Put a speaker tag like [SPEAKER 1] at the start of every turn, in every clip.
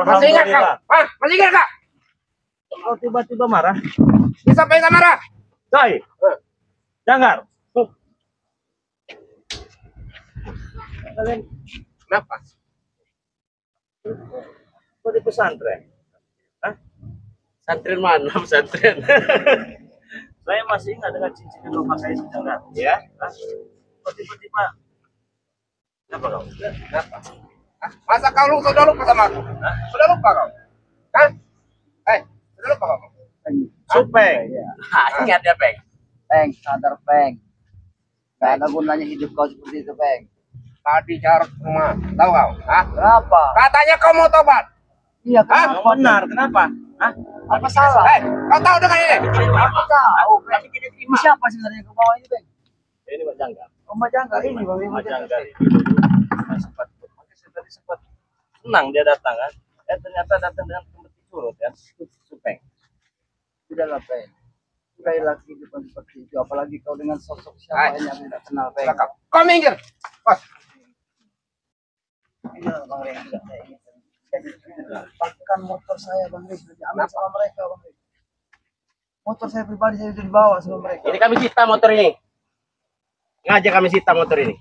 [SPEAKER 1] Masih ingat kak? Ah, masih ingat kak?
[SPEAKER 2] Kau tiba-tiba marah?
[SPEAKER 1] Bisa pengen marah?
[SPEAKER 2] Coy, jangan.
[SPEAKER 1] Kenapa?
[SPEAKER 2] Kau di pesantren? Hah?
[SPEAKER 1] Santrin mana pesantren?
[SPEAKER 2] Saya masih ingat dengan cincin yang kau pakai itu, jangan.
[SPEAKER 1] Ya.
[SPEAKER 2] Hah? Kau tiba-tiba kenapa kau?
[SPEAKER 1] Kenapa? Ah, masa kau sudah lupa sama aku?
[SPEAKER 2] Hah?
[SPEAKER 1] Sudah lupa kau? Hah? Sudah lupa kau?
[SPEAKER 2] Supeng.
[SPEAKER 1] Ingat ya, Peng?
[SPEAKER 3] Peng, sadar Peng. Gak ada gunanya hidup kau seperti itu, Peng.
[SPEAKER 1] Tadi jarak rumah, tahu kau? Hah?
[SPEAKER 3] Kenapa?
[SPEAKER 1] Katanya kau mau tobat.
[SPEAKER 3] Iya,
[SPEAKER 1] Hah?
[SPEAKER 3] kenapa?
[SPEAKER 2] Benar, kenapa? Hah?
[SPEAKER 3] Apa salah?
[SPEAKER 1] Kau tahu dengan ini?
[SPEAKER 3] Aku tahu, Peng. Ini siapa sebenarnya yang ke bawah ini, Peng?
[SPEAKER 2] Ini Mbak Jangga.
[SPEAKER 3] Oh, Mbak Jangga ini, Bang.
[SPEAKER 2] Mbak Jangga ini. Saya tadi sempat senang dia datang kan. Ternyata datang dengan kembali surut ya. Supeng.
[SPEAKER 3] Sudahlah, Peng. Sudahlah kehidupan seperti itu. Apalagi kau dengan sosok siapa yang tidak kenal, Peng.
[SPEAKER 1] Kau minggir. Bos.
[SPEAKER 3] Iya, Bang Rey. Bahkan motor saya, Bang Rey, sudah diambil sama mereka, Bang Rey. Motor saya pribadi saya sudah dibawa sama mereka.
[SPEAKER 1] Ini kami sita motor ini. Ngajak kami sita motor ini.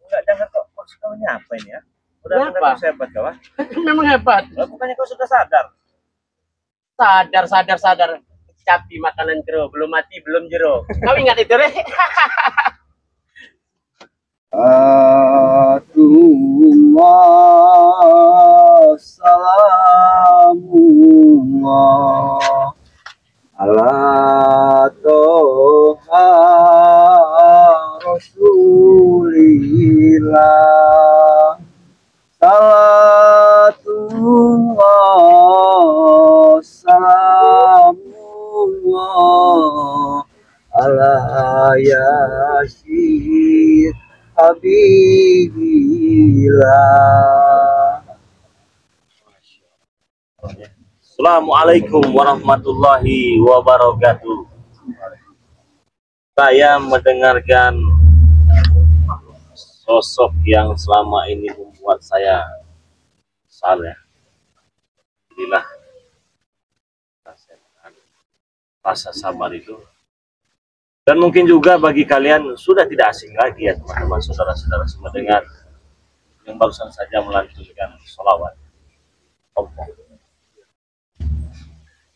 [SPEAKER 2] Enggak, jangan kok kau ini apa ini ya? Udah
[SPEAKER 1] Kenapa?
[SPEAKER 2] kau hebat kau. Ah?
[SPEAKER 1] Memang hebat.
[SPEAKER 2] Bukannya kau sudah sadar?
[SPEAKER 1] Sadar. Capi makanan jero, belum mati belum jero. Kau ingat itu, Re?
[SPEAKER 3] Aduh, salamullah ala toha rasulillah salatullah salamullah ala yasid habibillah.
[SPEAKER 2] Assalamualaikum warahmatullahi wabarakatuh. Saya mendengarkan sosok yang selama ini membuat saya kesal ya. Inilah rasa sabar itu. Dan mungkin juga bagi kalian sudah tidak asing lagi ya teman-teman, saudara-saudara semua dengan yang barusan saja melantunkan sholawat.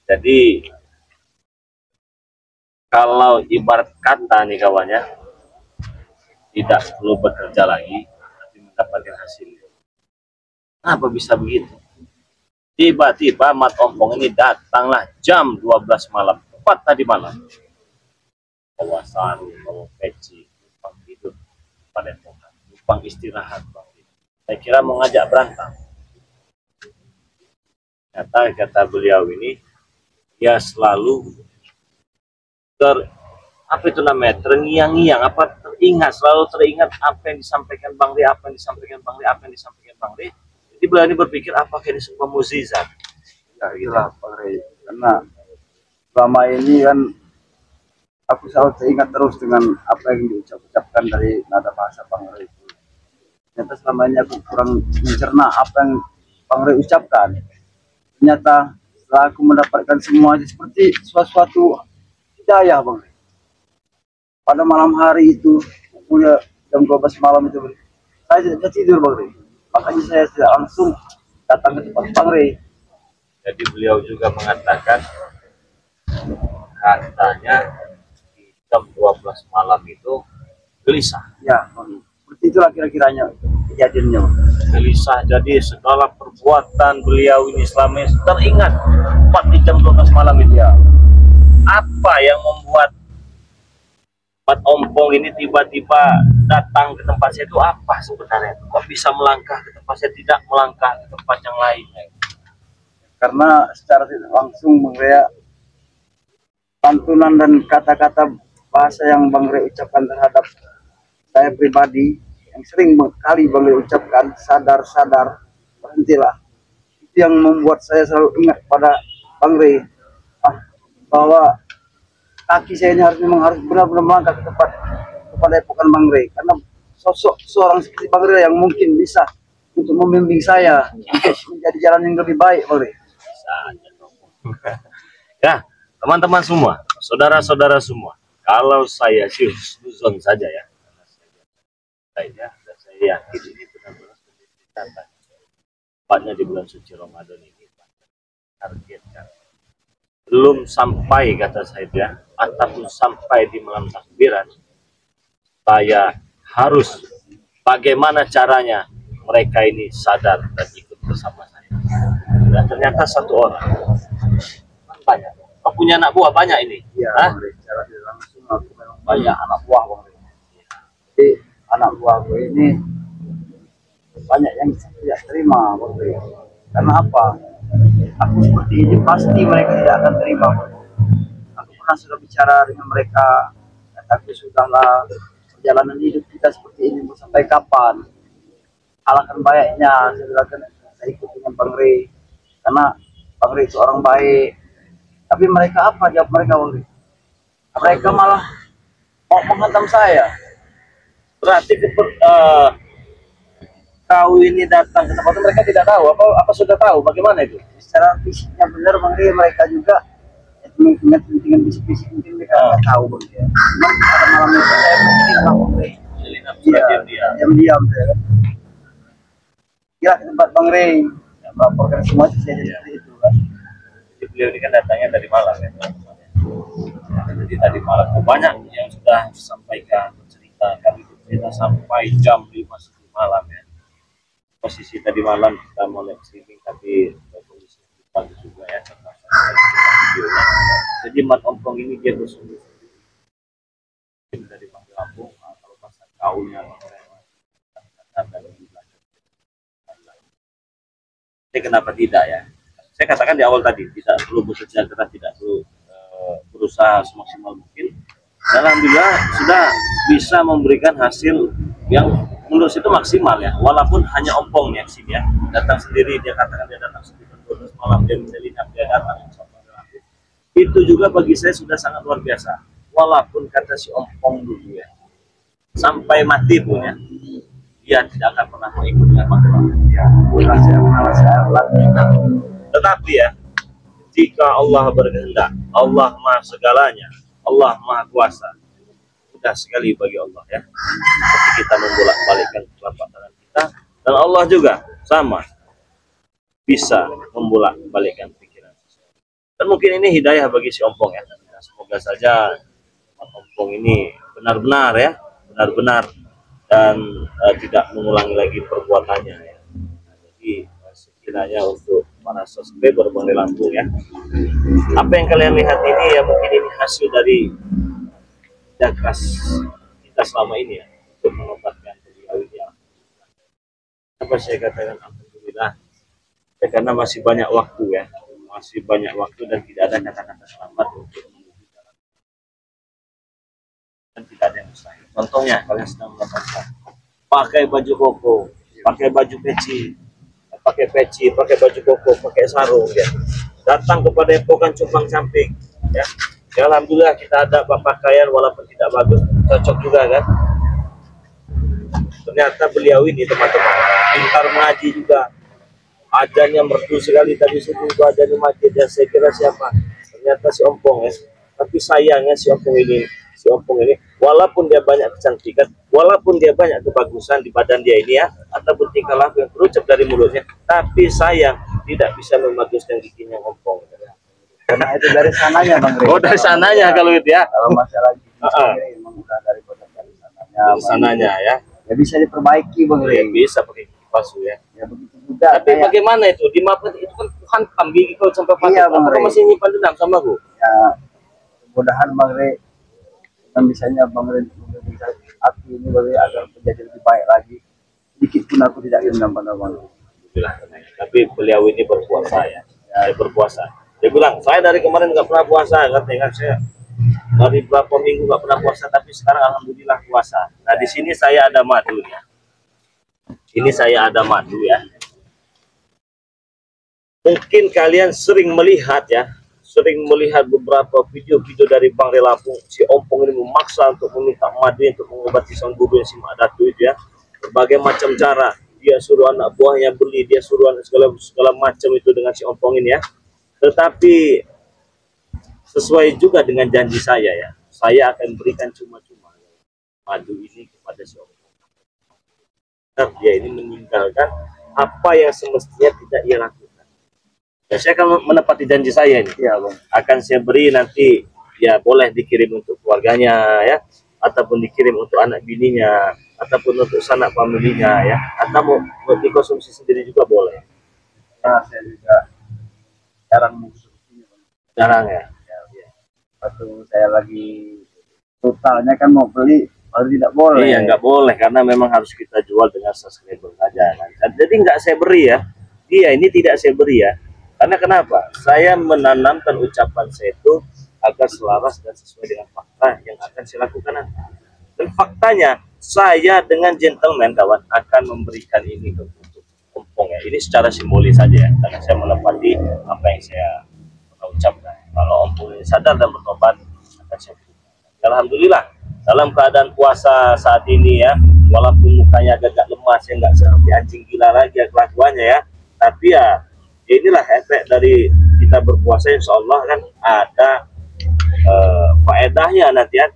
[SPEAKER 2] Jadi kalau ibarat kata nih kawannya, tidak perlu bekerja lagi tapi mendapatkan hasilnya. Kenapa bisa begitu? Tiba-tiba Mat Ompong ini datanglah jam 12 malam, tepat tadi malam. Bawa sarung, bawa peci, numpang tidur pada Tuhan, numpang istirahat. Saya kira mau ngajak berantem. Kata beliau ini, dia selalu terngiang-ngiang, selalu teringat apa yang disampaikan Bang Ri, apa yang disampaikan Bang Ri. Jadi beliau ini berpikir apakah ini sebuah mukjizat?
[SPEAKER 3] Ya itulah Bang Rey, karena selama ini kan aku selalu teringat terus dengan apa yang diucapkan dari nada bahasa Bang Rey itu. Ternyata selama ini aku kurang mencerna apa yang Bang Rey ucapkan. Ternyata setelah aku mendapatkan semua itu seperti suatu hidayah, Bang Rey. Pada malam hari itu, udah jam 12 malam itu, saya tidak bisa tidur, Bang Rey. Makanya saya tidak langsung datang ke tempat Bang Rey.
[SPEAKER 2] Jadi beliau juga mengatakan, katanya di jam 12 malam itu gelisah.
[SPEAKER 3] Ya, Bang. Seperti itulah kira-kiranya kejadiannya, Bang.
[SPEAKER 2] Gelisah, jadi segala perbuatan beliau ini selama ini teringat tepat di jam 12 malam itu.
[SPEAKER 3] Ya.
[SPEAKER 2] Apa yang membuat Mat Ompong ini tiba-tiba datang ke tempat saya itu apa sebenarnya? Kok bisa melangkah ke tempat saya, tidak melangkah ke tempat yang lainnya?
[SPEAKER 3] Karena secara tidak langsung Bang Rey, santunan dan kata-kata bahasa yang Bang Rey ucapkan terhadap saya pribadi yang sering kali Bang Rey ucapkan, sadar, berhentilah. Itu yang membuat saya selalu ingat pada Bang Rey, bahwa kaki saya ini memang harus benar-benar melangkah ke tempat kepada epokan Bang Rey, karena sosok seorang seperti Bang Ria yang mungkin bisa untuk membimbing saya menjadi jalan yang lebih baik, Bang Ria.
[SPEAKER 2] Saja. Ya, teman-teman semua, saudara-saudara semua, kalau saya sih husnuzon saja ya, saya yakin ini benar-benar pendidikan. Tepatnya di bulan suci Ramadan ini targetkan. Belum sampai kata saya ya, ataupun sampai di malam takbiran, saya harus bagaimana caranya mereka ini sadar dan ikut bersama saya. Dan ternyata satu orang banyak. Kau punya anak buah banyak ini.
[SPEAKER 3] Iya,
[SPEAKER 2] Hah?
[SPEAKER 3] Bang Ria. Secara tidak langsung aku memang banyak anak buah, Bang Ria. Jadi anak buahku ini banyak yang tidak terima, Bang Ria. Karena apa? Aku seperti ini pasti mereka tidak akan terima. Aku pernah sudah bicara dengan mereka, kataku sudahlah, perjalanan hidup kita seperti ini mau sampai kapan? Alangkah baiknya saya ikut dengan Bang Ray, karena Bang Ray itu orang baik. Tapi mereka apa jawab mereka, Bang Ray? Mereka malah mau menghantam saya.
[SPEAKER 2] Berarti kau ini datang ke tempat itu mereka tidak tahu apa sudah tahu bagaimana itu?
[SPEAKER 3] Secara fisiknya benar, Bang Ray, mereka juga dengan bisik-bisik mungkin mereka nggak tahu, Bang Ray. Cuma pada malam itu saya berpikir, Bang Ray. Iya, diam-diam saya kan. Ya, ke tempat Bang Ray, melaporkan semua saya seperti itu kan.
[SPEAKER 2] Jadi beliau ini kan datangnya dari malam ya. Jadi tadi malam banyak yang sudah disampaikan cerita, kami bercerita sampai jam 5 sebelum malam ya. Posisi tadi malam kita mau live streaming tapi kondisi pagi juga ya. Jadi Mat Ompong ini dia bersungguh-sungguh dari Lampung, kalau pasar kaulnya ini kenapa tidak ya? Saya katakan di awal tadi tidak perlu bekerja keras, tidak perlu berusaha semaksimal mungkin. Dan alhamdulillah sudah bisa memberikan hasil yang menurut saya itu maksimal ya, walaupun hanya Ompong ya sini ya, datang sendiri, dia katakan dia datang sendiri, terus malam dia menyelinap, dia datang, itu juga bagi saya sudah sangat luar biasa. Walaupun kata si Ompong dulu ya, sampai mati pun ya, dia tidak akan pernah mau ikut dengan Magelang. Ya, tetapi ya, jika Allah berkehendak, Allah Maha segalanya, Allah Maha kuasa, mudah sekali bagi Allah ya. Seperti kita membolak-balikkan telapak tangan kita, dan Allah juga sama bisa membolak-balikkan pikiran. Dan mungkin ini hidayah bagi si Ompong ya. Semoga saja Ompong ini benar-benar ya, benar-benar dan tidak mengulangi lagi perbuatannya ya. Jadi sekiranya untuk para subscriber Bang Ray Lampung ya, apa yang kalian lihat ini ya mungkin ini hasil dari kerja kita selama ini ya untuk menobatkan beliau ini ya. Apa saya katakan alhamdulillah ya, karena masih banyak waktu ya, masih banyak waktu dan tidak ada kata-kata selamat untuk menuju jalan dan tidak ada yang mustahil. Contohnya kalian sedang melakukan pakai baju koko, pakai baju peci, pakai baju koko, pakai sarung ya, datang kepada epokan Cumpang Camping ya. Ya alhamdulillah kita ada pakaian walaupun tidak bagus, cocok juga kan. Ternyata beliau ini teman-teman pintar mengaji juga, ajannya merdu sekali tadi subuh itu ajan di masjid ya. Saya kira siapa? Ternyata si Ompong ya. Tapi sayangnya si Ompong ini walaupun dia banyak kecantikan, walaupun dia banyak kebagusan di badan dia ini ya, ataupun tingkah laku yang terucap dari mulutnya, tapi sayang tidak bisa memaguskan giginya Ompong.
[SPEAKER 3] Karena itu dari sananya, Bang Ray.
[SPEAKER 2] Oh, dari sananya kalau itu ya.
[SPEAKER 3] Kalau masalah gigi memang udah dari sananya.
[SPEAKER 2] Dari sananya ya.
[SPEAKER 3] Ya bisa diperbaiki, Bang
[SPEAKER 2] Ya,
[SPEAKER 3] Ray.
[SPEAKER 2] bisa pakai gigi palsu ya.
[SPEAKER 3] Ya begitu juga.
[SPEAKER 2] Tapi bagaimana itu? Di mapa itu kan Tuhan gigi kau sampai patah.
[SPEAKER 3] Iya, Bang Ray.
[SPEAKER 2] Masih nyimpan dendam sama aku.
[SPEAKER 3] Ya, mudah-mudahan Bang Ray dan bisanya Bang Ray bisa hati ini Bang Ray agar menjadi lebih baik lagi. Sedikit pun aku tidak dendam pada Bang Ray.
[SPEAKER 2] Tapi beliau ini berpuasa ya. Dia berpuasa. Dia bilang, saya dari kemarin nggak pernah puasa, katanya saya dari beberapa minggu nggak pernah puasa, tapi sekarang alhamdulillah puasa. Nah di sini saya ada madu ya. Ini saya ada madu ya. Mungkin kalian sering melihat ya, sering melihat beberapa video-video dari Bang Ray Lampung. Si Ompong ini memaksa untuk meminta madu untuk mengobati sang guru yang si Mak Datu itu ya. Berbagai macam cara. Dia suruh anak buahnya beli, dia suruh segala macam itu dengan si Ompong ini ya. Tetapi sesuai juga dengan janji saya ya. Saya akan berikan cuma-cuma madu ini kepada si Ompong. Dia ini meninggalkan apa yang semestinya tidak ia lakukan. Ya, saya akan menepati janji saya ini.
[SPEAKER 3] Iya, Bang.
[SPEAKER 2] Akan saya beri nanti, ya boleh dikirim untuk keluarganya ya, ataupun dikirim untuk anak bininya, ataupun untuk sanak familinya ya, atau mau dikonsumsi sendiri juga boleh.
[SPEAKER 3] Nah, saya juga jarang mengkonsumsinya, Bang.
[SPEAKER 2] Jarang ya.
[SPEAKER 3] Waktu saya lagi totalnya kan mau beli, baru tidak boleh.
[SPEAKER 2] Iya, nggak boleh karena memang harus kita jual dengan subscriber saja. Jadi nggak saya beri ya. Iya, ini tidak saya beri ya. Karena kenapa? Saya menanamkan ucapan saya itu agar selaras dan sesuai dengan fakta yang akan saya lakukan nanti. Dan faktanya, saya dengan gentleman kawan akan memberikan ini untuk Ompong ya. Ini secara simbolis saja ya. Karena saya menepati apa yang saya pernah ucapkan. Kalau Ompong ini sadar dan bertobat, akan saya berikan. Alhamdulillah. Dalam keadaan puasa saat ini ya, walaupun mukanya agak lemas ya, nggak seperti anjing gila lagi ya kelakuannya ya, tapi ya inilah efek dari kita berpuasa. Insya Allah kan ada faedahnya nanti ya,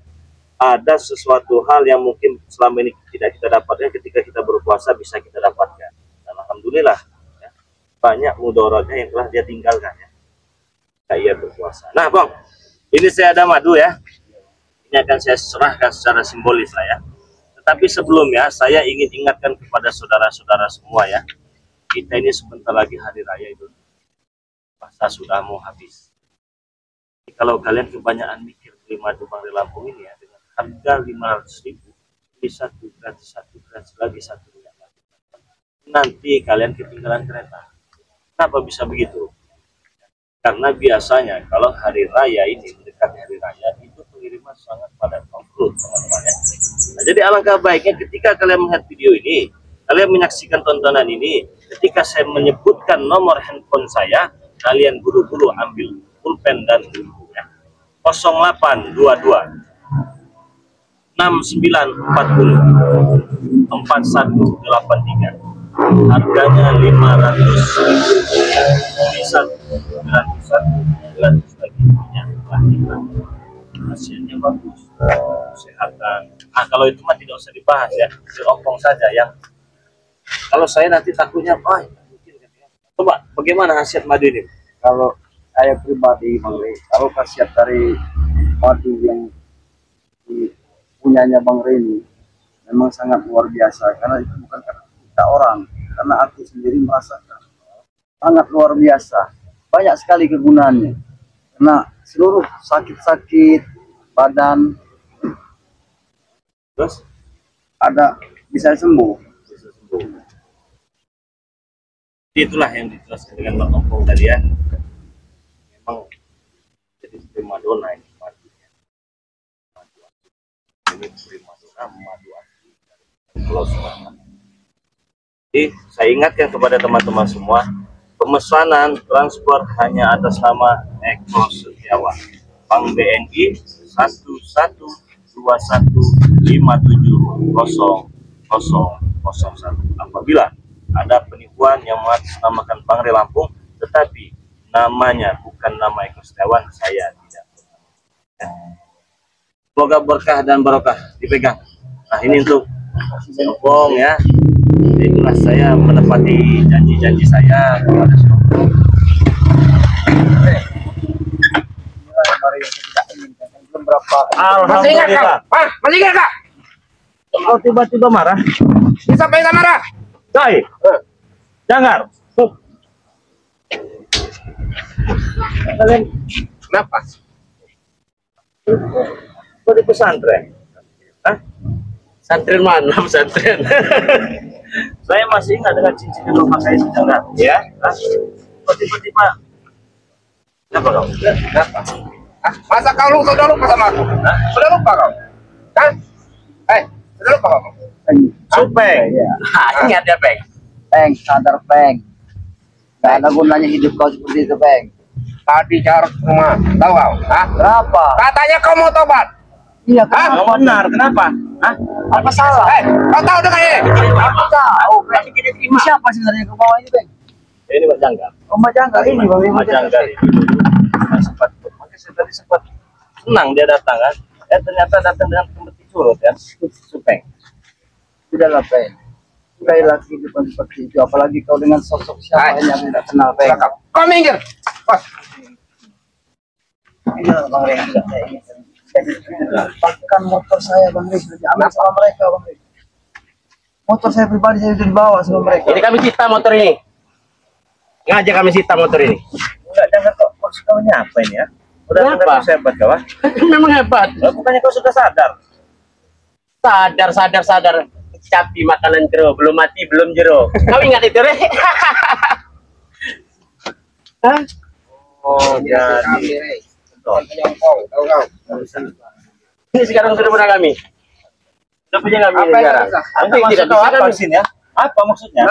[SPEAKER 2] ada sesuatu hal yang mungkin selama ini tidak kita dapatkan, ketika kita berpuasa bisa kita dapatkan. Dan alhamdulillah ya, banyak mudaratnya yang telah dia tinggalkan ya, ia berpuasa. Nah Bang, ini saya ada madu ya. Ini akan saya serahkan secara simbolis lah ya. Tetapi sebelumnya saya ingin ingatkan kepada saudara-saudara semua ya. Kita ini sebentar lagi hari raya Idul Fitri. Puasa sudah mau habis. Jadi, kalau kalian kebanyakan mikir beli madu Bang Ray Lampung ini ya, dengan harga 500.000, beli satu gratis lagi satu minyak lagi. Nanti kalian ketinggalan kereta. Kenapa bisa begitu? Karena biasanya kalau hari raya ini, mendekati hari raya, itu pengiriman sangat padat overload teman-teman ya. Nah, jadi alangkah baiknya ketika kalian melihat video ini, kalian menyaksikan tontonan ini, ketika saya menyebutkan nomor handphone saya, kalian buru-buru ambil pulpen dan buku ya. 0822 6940 4183. Harganya 500.000. Bisa gratis lagi minyak lahiran. Hasilnya bagus, kesehatan. Kalau itu mah tidak usah dibahas ya, si Ompong saja yang. Kalau saya nanti takutnya, coba bagaimana khasiat madu ini?
[SPEAKER 3] Kalau saya pribadi, Bang Ray, kalau khasiat dari madu yang punyanya Bang Ray ini memang sangat luar biasa, karena itu bukan karena kita orang, karena aku sendiri merasakan sangat luar biasa, banyak sekali kegunaannya. Karena seluruh sakit-sakit badan
[SPEAKER 2] Terus
[SPEAKER 3] ada bisa sembuh.
[SPEAKER 2] itulah yang dijelaskan dengan Bang Ompong tadi ya. Memang jadi primadona ini madunya. Ini primadona madu asli dari Pulau Sumatera. Jadi saya ingatkan kepada teman-teman semua, pemesanan transport hanya atas nama Eko Setiawan, Bank BNI 1157570001. Apabila ada penipuan yang mengatasnamakan Bang Ray Lampung, tetapi namanya bukan nama Eko Setiawan, saya tidak. Semoga berkah dan barokah dipegang. Nah ini untuk Ompong ya. Itulah saya menepati janji-janji saya kepada Ompong. Alhamdulillah.
[SPEAKER 1] Masih ingat kak?
[SPEAKER 2] Kau tiba-tiba marah?
[SPEAKER 1] Siapa yang marah?
[SPEAKER 2] Cai, jangan. Kalian
[SPEAKER 1] Kenapa?
[SPEAKER 2] kau di pesantren? Hah?
[SPEAKER 1] Santren mana pesantren?
[SPEAKER 2] Saya masih ingat dengan cincin yang rumah saya sejarah. Ya? Hah? Kau tiba-tiba kenapa kau?
[SPEAKER 1] Kenapa? Ah, masa kau sudah lupa sama aku?
[SPEAKER 2] Hah?
[SPEAKER 1] Sudah lupa kau? Kan? Sudah lupa kau?
[SPEAKER 2] Supeng.
[SPEAKER 3] Ya.
[SPEAKER 1] Ah, ingat ya, Peng.
[SPEAKER 3] Peng, sadar Peng. Gak ada gunanya hidup kau seperti itu, Peng.
[SPEAKER 4] Tadi jarak rumah, tahu kau? Hah?
[SPEAKER 3] Kenapa?
[SPEAKER 4] Katanya kau mau tobat.
[SPEAKER 3] Iya,
[SPEAKER 4] Hah?
[SPEAKER 3] kenapa?
[SPEAKER 2] Nggak benar, kenapa? Hah?
[SPEAKER 3] Apa salah?
[SPEAKER 4] Kau tahu dengan ini?
[SPEAKER 3] Aku tahu. Ini siapa sebenarnya ke bawah ini, Bang?
[SPEAKER 2] Ini Pak Janggar.
[SPEAKER 3] Oh, Mbak Janggal ini, Bang.
[SPEAKER 2] Pak Janggar ini. Makanya saya tadi sempat senang dia datang kan. Ternyata datang dengan kembali curut ya. Supeng.
[SPEAKER 3] Sudahlah, Bang. Sekali lagi depan seperti itu, apalagi kau dengan sosok siapa yang tidak kenal, Bang.
[SPEAKER 4] Silakan. Kau minggir. Bos.
[SPEAKER 3] Iya, Bang Rey. Bahkan motor saya, Bang Rey, sudah diambil sama mereka, Bang Rey. Motor saya pribadi saya sudah dibawa sama mereka.
[SPEAKER 1] Ini kami sita motor ini. Ngajak kami sita motor ini.
[SPEAKER 2] Enggak, jangan kok. Maksud kau ini apa ini ya? Udah
[SPEAKER 1] Kenapa?
[SPEAKER 2] benar hebat kau, ah?
[SPEAKER 1] Memang hebat.
[SPEAKER 2] Bukannya kau sudah sadar?
[SPEAKER 1] Sadar. Capi makanan jero, belum mati belum jero. Kau ingat itu, Re? Hah?
[SPEAKER 2] Oh, jadi.
[SPEAKER 4] Tahu kau?
[SPEAKER 1] Ini sekarang sudah punya kami. Sudah punya kami
[SPEAKER 4] Apa
[SPEAKER 1] ini
[SPEAKER 4] yang
[SPEAKER 1] sekarang.
[SPEAKER 4] susah?
[SPEAKER 1] Nanti
[SPEAKER 2] Maksud
[SPEAKER 1] tidak
[SPEAKER 2] kau
[SPEAKER 1] bisa
[SPEAKER 2] apa
[SPEAKER 1] kami.
[SPEAKER 2] di sini ya? Apa maksudnya?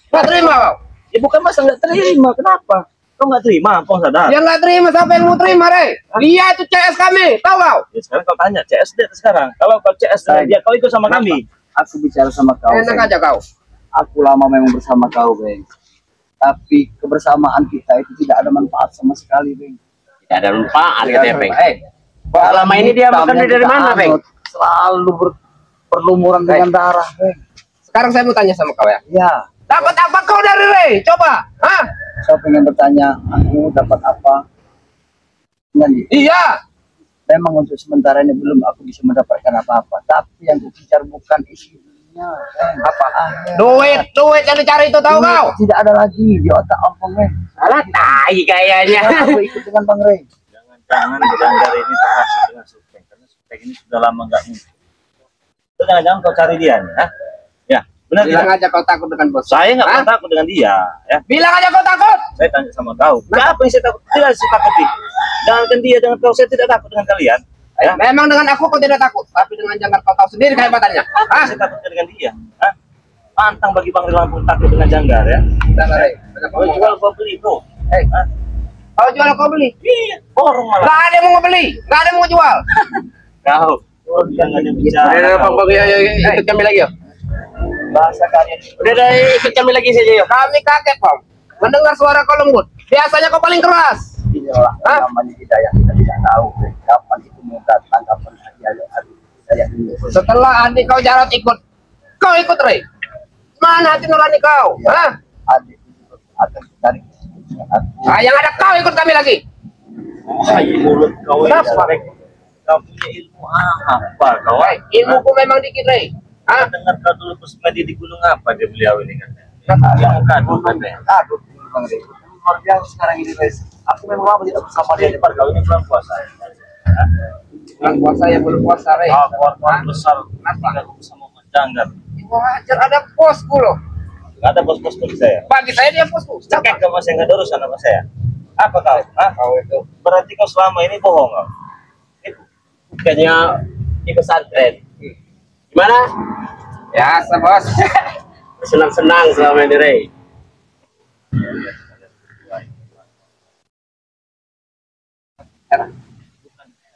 [SPEAKER 4] Nggak terima kau?
[SPEAKER 2] Ya bukan masa nggak terima, kenapa? Kau nggak terima, kau sadar?
[SPEAKER 4] Yang nggak terima siapa yang mau terima, Re? Dia itu CS kami, tahu kau?
[SPEAKER 2] Ya sekarang kau tanya CS dia sekarang. Kalau kau CS dengan dia, kau ikut sama kami.
[SPEAKER 3] Aku bicara sama kau,
[SPEAKER 4] Enak
[SPEAKER 3] Bang.
[SPEAKER 4] aja kau.
[SPEAKER 3] Aku lama memang bersama kau, Bang. Tapi kebersamaan kita itu tidak ada manfaat sama sekali, Bang.
[SPEAKER 1] Tidak ada manfaat katanya, Peng.
[SPEAKER 3] Selama
[SPEAKER 1] ini dia makan dari mana, Bang?
[SPEAKER 3] Selalu berlumuran dengan darah, Bang.
[SPEAKER 4] Sekarang saya mau tanya sama kau ya.
[SPEAKER 3] Ya,
[SPEAKER 4] Dapat apa kau dari Re? Coba. Hah?
[SPEAKER 3] saya pengen bertanya, aku dapat apa? Dengan
[SPEAKER 4] Iya.
[SPEAKER 3] memang untuk sementara ini belum aku bisa mendapatkan apa-apa. Tapi yang kukejar bukan isinya, Bang.
[SPEAKER 4] Apa?
[SPEAKER 3] Duit.
[SPEAKER 4] Duit yang dicari itu tahu kau?
[SPEAKER 3] Tidak ada lagi di otak Abang, Bang.
[SPEAKER 1] Alah, tai kayaknya.
[SPEAKER 3] Aku ikut dengan Bang Rey.
[SPEAKER 2] Jangan Janggar ini terhasil dengan Supeng, karena Supeng ini sudah lama nggak muncul. Itu jangan kau cari dia nih, ah? Ya, benar
[SPEAKER 4] Bilang
[SPEAKER 2] tidak?
[SPEAKER 4] aja kau takut dengan bos.
[SPEAKER 2] Saya nggak
[SPEAKER 4] Hah?
[SPEAKER 2] pernah takut dengan dia, ya.
[SPEAKER 4] Bilang aja kau takut.
[SPEAKER 2] Saya tanya sama kau, apa yang saya takut? Tidak saya takuti. Jangankan dia, jangan kau, saya tidak takut dengan kalian. Ya,
[SPEAKER 4] Memang dengan aku kau tidak takut, tapi dengan Janggar kau tahu sendiri kehebatannya. Hah?
[SPEAKER 2] saya takut dengan dia. Ah? Pantang bagi Bang Lampung takut dengan Janggar ya.
[SPEAKER 4] Udah, Re. Banyak
[SPEAKER 2] Kau
[SPEAKER 4] ngomong,
[SPEAKER 2] jual
[SPEAKER 4] kau.
[SPEAKER 2] kau beli tuh.
[SPEAKER 4] Eh, kau jual kau beli.
[SPEAKER 2] Iya, borong malah.
[SPEAKER 4] Nggak ada yang mau beli, nggak ada yang mau jual.
[SPEAKER 1] Kau.
[SPEAKER 2] Oh, jangan bicara.
[SPEAKER 1] Ikut kami lagi, yuk.
[SPEAKER 3] Bahasa kalian itu
[SPEAKER 1] Udah, ikut kami lagi saja, yuk.
[SPEAKER 4] Kami kaget, Bang. Mendengar suara kau lembut. Biasanya kau paling keras.
[SPEAKER 3] inilah
[SPEAKER 4] Hah?
[SPEAKER 3] namanya hidayah, kita tidak tahu, Bang. Kapan itu mau datang, kapan hidayah ini.
[SPEAKER 4] Setelah adik kau jarot ikut, kau ikut, Re. Mana hati nurani kau?
[SPEAKER 3] Ya.
[SPEAKER 4] Hah?
[SPEAKER 3] Adik itu akan cari aku.
[SPEAKER 4] Ah, yang ada kau ikut kami lagi.
[SPEAKER 2] Hai mulut kau ini.
[SPEAKER 4] Kenapa?
[SPEAKER 2] Kau punya ilmu apa kau?
[SPEAKER 4] Hei, ilmuku memang dikit, Re.
[SPEAKER 2] Ah,
[SPEAKER 4] Hah?
[SPEAKER 2] dengar kau dulu Kusmedi di gunung apa dia beliau ini kan? Yang kadu katanya.
[SPEAKER 3] Aduh, Bang Rey. Luar biasa sekarang ini, guys. Aku memang lama tidak bersama dia.
[SPEAKER 2] Depan kau ini bulan puasa.
[SPEAKER 4] Bulan puasa yang berpuasa, Re.
[SPEAKER 2] Keluarga besar. Tidak bersama Janggar.
[SPEAKER 4] Wajar ada bosku loh.
[SPEAKER 2] Gak ada bos-bos di saya.
[SPEAKER 4] Bagi saya dia bosku.
[SPEAKER 2] Cekek
[SPEAKER 4] Siapa?
[SPEAKER 2] kau masih nggak ada urusan sama saya. Apa kau? Hah?
[SPEAKER 4] Kau itu.
[SPEAKER 2] Berarti kau selama ini bohong kau?
[SPEAKER 1] Bukannya di pesantren. Gimana?
[SPEAKER 4] Ya, bos.
[SPEAKER 1] Senang-senang selama ini, Re.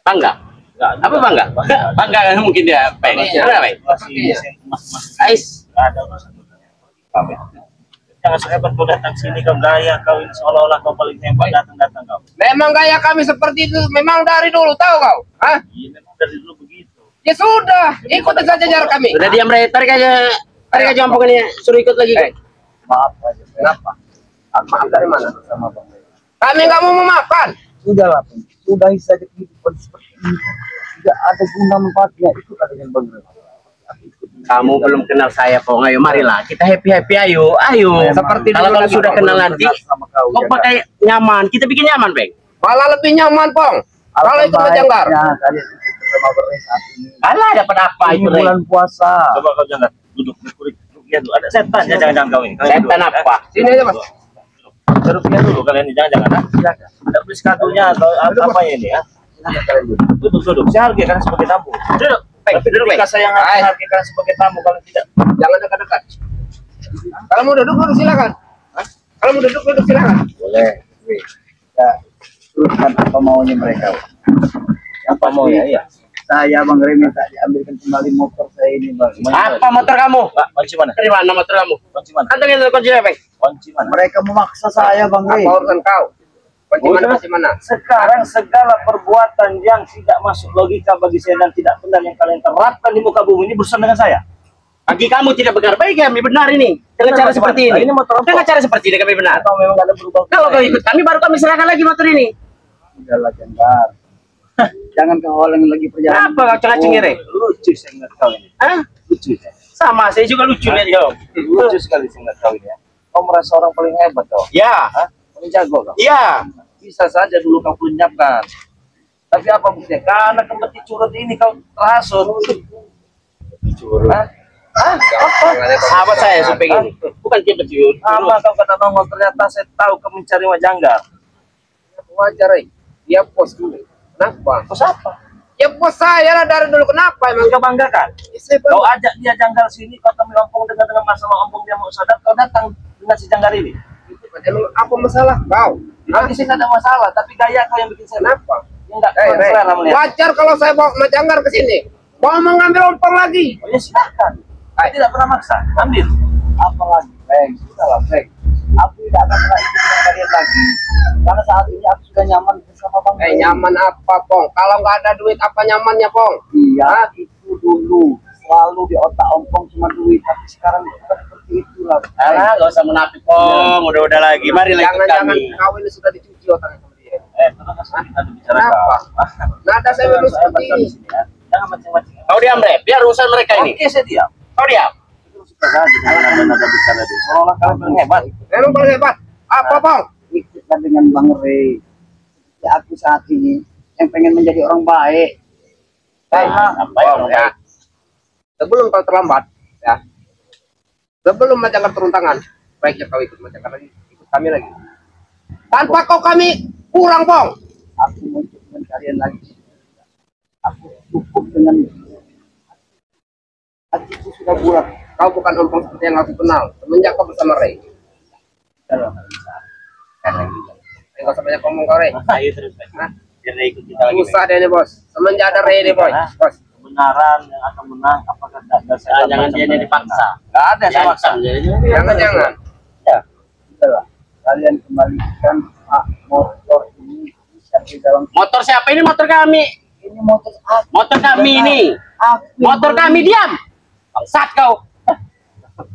[SPEAKER 1] Bangga?
[SPEAKER 2] Nggak,
[SPEAKER 1] Apa bangga? Bangga kan mungkin dia, Peng.
[SPEAKER 4] Iya.
[SPEAKER 1] Kenapa, Peng?
[SPEAKER 2] masih emas-emas.
[SPEAKER 1] Ais.
[SPEAKER 2] Nggak ada urusan kami. Jangan sehebat kau datang sini kau gaya kau ini seolah-olah kau paling hebat datang kau.
[SPEAKER 4] Memang gaya kami seperti itu. Memang dari dulu, tahu kau? Hah?
[SPEAKER 2] Iya memang dari dulu begitu.
[SPEAKER 4] Ya sudah, ikuti saja jarak kami.
[SPEAKER 1] Sudah diam, Re. Tarik aja ompong ini. Suruh ikut lagi.
[SPEAKER 4] Eh,
[SPEAKER 3] Maaf aja, Bang.
[SPEAKER 4] kenapa?
[SPEAKER 3] Aku
[SPEAKER 4] Maaf dari mana?
[SPEAKER 3] Sama Bang Rey.
[SPEAKER 4] Kami nggak mau memaafkan.
[SPEAKER 3] Sudahlah, Bang. Sudahi saja kehidupan seperti ini. Tidak ada guna manfaatnya. Ikutlah dengan Bang Rey.
[SPEAKER 1] Kamu belum kenal saya, Pong. Ayo, marilah. Kita happy-happy, ayo. Ayo.
[SPEAKER 4] Seperti
[SPEAKER 1] kalau
[SPEAKER 4] dulu
[SPEAKER 1] kamu
[SPEAKER 4] lagi,
[SPEAKER 1] sudah
[SPEAKER 4] Pong.
[SPEAKER 1] kenal nanti,
[SPEAKER 3] sama kau,
[SPEAKER 1] kok pakai nyaman. Kita bikin nyaman, Peng.
[SPEAKER 4] Malah lebih nyaman, Pong. Kalau ikut Janggar.
[SPEAKER 3] Kalian ikut bersama Bang Rey saat ini.
[SPEAKER 1] Alah, dapat apa
[SPEAKER 3] Ini
[SPEAKER 1] itu, Re?
[SPEAKER 3] bulan puasa.
[SPEAKER 2] Coba kau jangan duduk lihat dulu ada setan ya jangan kau ini. Kalian
[SPEAKER 1] Setan
[SPEAKER 2] duduk,
[SPEAKER 1] apa?
[SPEAKER 4] Sini aja, Mas.
[SPEAKER 2] Duduk lihat dulu kalian ini jangan
[SPEAKER 3] Silakan.
[SPEAKER 2] ada beli skadunya atau apa ini ya.
[SPEAKER 3] Silakan kalian duduk.
[SPEAKER 2] Duduk. Saya hargai kalian sebagai tamu.
[SPEAKER 1] Duduk. Peng,
[SPEAKER 2] Tapi
[SPEAKER 1] duduk, Peng.
[SPEAKER 2] ketika saya menghargai kalian sebagai tamu kalau tidak.
[SPEAKER 4] Jangan dekat-dekat. Kalau mau duduk, duduk silakan. Kalau mau duduk, duduk silakan.
[SPEAKER 3] Boleh. Wih. Ya, teruskan apa maunya mereka.
[SPEAKER 2] Apa mau ya? Iya.
[SPEAKER 3] Saya Bang Rey minta diambilkan kembali motor saya ini Bang.
[SPEAKER 1] Apa motor kamu?
[SPEAKER 2] Pak, kunci mana?
[SPEAKER 1] Dari mana motor kamu?
[SPEAKER 2] Kunci mana?
[SPEAKER 1] Kantongin kunci apa?
[SPEAKER 2] Kunci mana?
[SPEAKER 3] Mereka memaksa saya Bang Rey.
[SPEAKER 4] Apa urusan kau? Kunci mana, kunci mana?
[SPEAKER 2] Sekarang segala perbuatan yang tidak masuk logika bagi saya dan tidak benar yang kalian terapkan di muka bumi ini berurusan dengan saya.
[SPEAKER 1] Bagi kamu tidak benar, bagi kami benar ini. Dengan cara seperti ini.
[SPEAKER 2] Ini motor
[SPEAKER 1] Dengan cara seperti ini kami benar.
[SPEAKER 2] Atau memang ada berubah?
[SPEAKER 1] Kalau kau ikut kami, baru kami serahkan lagi motor ini.
[SPEAKER 3] Udahlah Janggar. Jangan kau halangi lagi perjalanan.
[SPEAKER 1] Apa kau cengeng cengeng?
[SPEAKER 2] Lucu saya ngeliat kau ini.
[SPEAKER 1] Hah?
[SPEAKER 2] Lucu ya.
[SPEAKER 1] Sama, saya juga lucu lihat kau.
[SPEAKER 2] Lucu sekali saya ngeliat kau ini ya. Kau merasa orang paling hebat kau.
[SPEAKER 1] Ya,
[SPEAKER 2] Hah? Paling jago kau.
[SPEAKER 1] ya.
[SPEAKER 2] Bisa saja dulu kau lenyapkan. Tapi apa buktinya? Karena kembali curut ini kau terhasut.
[SPEAKER 4] Curut.
[SPEAKER 2] Hah? Hah? Apa?
[SPEAKER 1] Sahabat saya supaya ini. Bukan dia kecil.
[SPEAKER 2] Apa kau kata nongol? Ternyata saya tahu kau mencari Wajanggar.
[SPEAKER 4] Wajar, dia pos dulu. Kenapa?
[SPEAKER 2] Terus apa?
[SPEAKER 4] Ya bos saya lah dari dulu. Kenapa emang?
[SPEAKER 2] Kau banggakan?
[SPEAKER 4] Ya, saya
[SPEAKER 2] Kau
[SPEAKER 4] bangga.
[SPEAKER 2] ajak dia Janggar sini, kau kami ompong dengan masalah ompong dia mau sadar, kau datang dengan si Janggar ini.
[SPEAKER 4] Emang apa masalah kau?
[SPEAKER 2] Nah, di sini ada masalah, tapi gaya kau yang bikin saya
[SPEAKER 4] Kenapa?
[SPEAKER 2] yang enggak
[SPEAKER 4] Rey,
[SPEAKER 2] selera melihat.
[SPEAKER 4] wajar kalau saya bawa Majanggar ke sini. Mau mengambil ompong lagi.
[SPEAKER 2] Oh ya silakan. Saya tidak pernah maksa. Ambil.
[SPEAKER 3] Apalagi Frank, sudahlah Frank. Aku tidak akan pernah ikut dengan kalian lagi. Karena saat ini aku sudah nyaman bersama Bang Rey.
[SPEAKER 4] Nyaman apa, Pong? Kalau nggak ada duit, apa nyamannya, Pong?
[SPEAKER 3] Iya, itu dulu selalu di otak ompong cuma duit, tapi sekarang bukan seperti itu lah.
[SPEAKER 1] Alah, gak usah menafik, Pong. Udah-udah lagi. Mari ikut
[SPEAKER 4] Jangan-jangan
[SPEAKER 1] kami.
[SPEAKER 4] kau ini sudah dicuci otaknya sama dia.
[SPEAKER 2] Terus kita bicara
[SPEAKER 4] Kenapa?
[SPEAKER 2] kau.
[SPEAKER 4] Nada saya memang seperti ini.
[SPEAKER 2] Jangan macam-macam.
[SPEAKER 1] Kau diam, Bre. Biar urusan mereka ini.
[SPEAKER 2] Oke, saya diam.
[SPEAKER 1] Kau diam.
[SPEAKER 2] Suka saja dengan nada bicara dia. Seolah kalian paling hebat.
[SPEAKER 4] Memang paling hebat. Apa, Pong?
[SPEAKER 3] Ikutlah dengan Bang Rey. Ya aku saat ini yang pengen menjadi orang baik. Karena
[SPEAKER 2] Apa ya?
[SPEAKER 4] Pong, ya. Sebelum kau terlambat, ya. Sebelum Majanggar turun tangan, baiknya kau ikut Majanggar lagi, ikut kami lagi. Tanpa kau kami kurang, Pong.
[SPEAKER 3] aku mau ikut dengan kalian lagi. Aku cukup dengan hatiku sudah bulat.
[SPEAKER 4] Kau bukan ompong seperti yang aku kenal. Semenjak kau bersama Rey. Enggak usah banyak ngomong kau, Rey.
[SPEAKER 2] Ayo terus.
[SPEAKER 4] Hah?
[SPEAKER 2] Biar dia ikut kita lagi.
[SPEAKER 4] Susah deh ini, Bos. Semenjak ada Rey nih, Boy. Bos.
[SPEAKER 2] Kebenaran yang akan menang apakah tidak
[SPEAKER 1] Jangan dia dipaksa.
[SPEAKER 2] Enggak ada saya maksa.
[SPEAKER 4] Jangan-jangan.
[SPEAKER 2] Ya.
[SPEAKER 3] Sudahlah, kalian kembalikan Pak motor ini bisa di dalam.
[SPEAKER 1] Motor siapa ini? Motor kami.
[SPEAKER 3] Ini motor aku.
[SPEAKER 1] Motor kami ini.
[SPEAKER 3] Aku yang
[SPEAKER 1] Motor
[SPEAKER 3] beli.
[SPEAKER 1] kami, diam. Bangsat kau.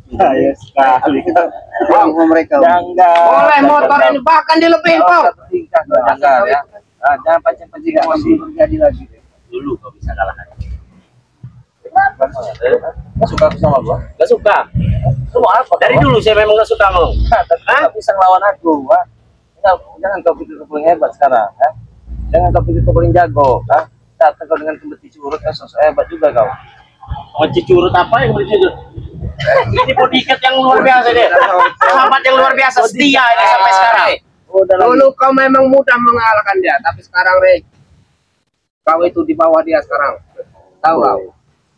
[SPEAKER 3] Saya sekali kita sama mereka.
[SPEAKER 2] Janggar.
[SPEAKER 4] Boleh motor ini bahkan dilebihin, Pong.
[SPEAKER 2] Tingkah Janggar ya. Nah, jangan pancing-pancing
[SPEAKER 3] Tidak
[SPEAKER 2] emosi.
[SPEAKER 3] akan terjadi lagi.
[SPEAKER 1] Dulu kau bisa kalahkan.
[SPEAKER 2] Gak suka aku sama gua?
[SPEAKER 1] Gak suka.
[SPEAKER 2] Semua apa?
[SPEAKER 1] Dari dulu saya memang gak suka mau.
[SPEAKER 2] Tapi gak bisa ngelawan aku. Ha? Jangan kau pikir kau paling hebat sekarang. Ha? Jangan kau pikir kau paling jago. Ha? Datang kau dengan kembali curut, kau sosok hebat juga kau.
[SPEAKER 1] Kunci curut apa yang beli curut? Ini bodyguard yang luar biasa deh. Sahabat yang luar biasa setia ini sampai sekarang.
[SPEAKER 2] Udah
[SPEAKER 4] Dulu kau memang mudah mengalahkan dia, tapi sekarang, Rey, kau itu di bawah dia sekarang. Tahu kau?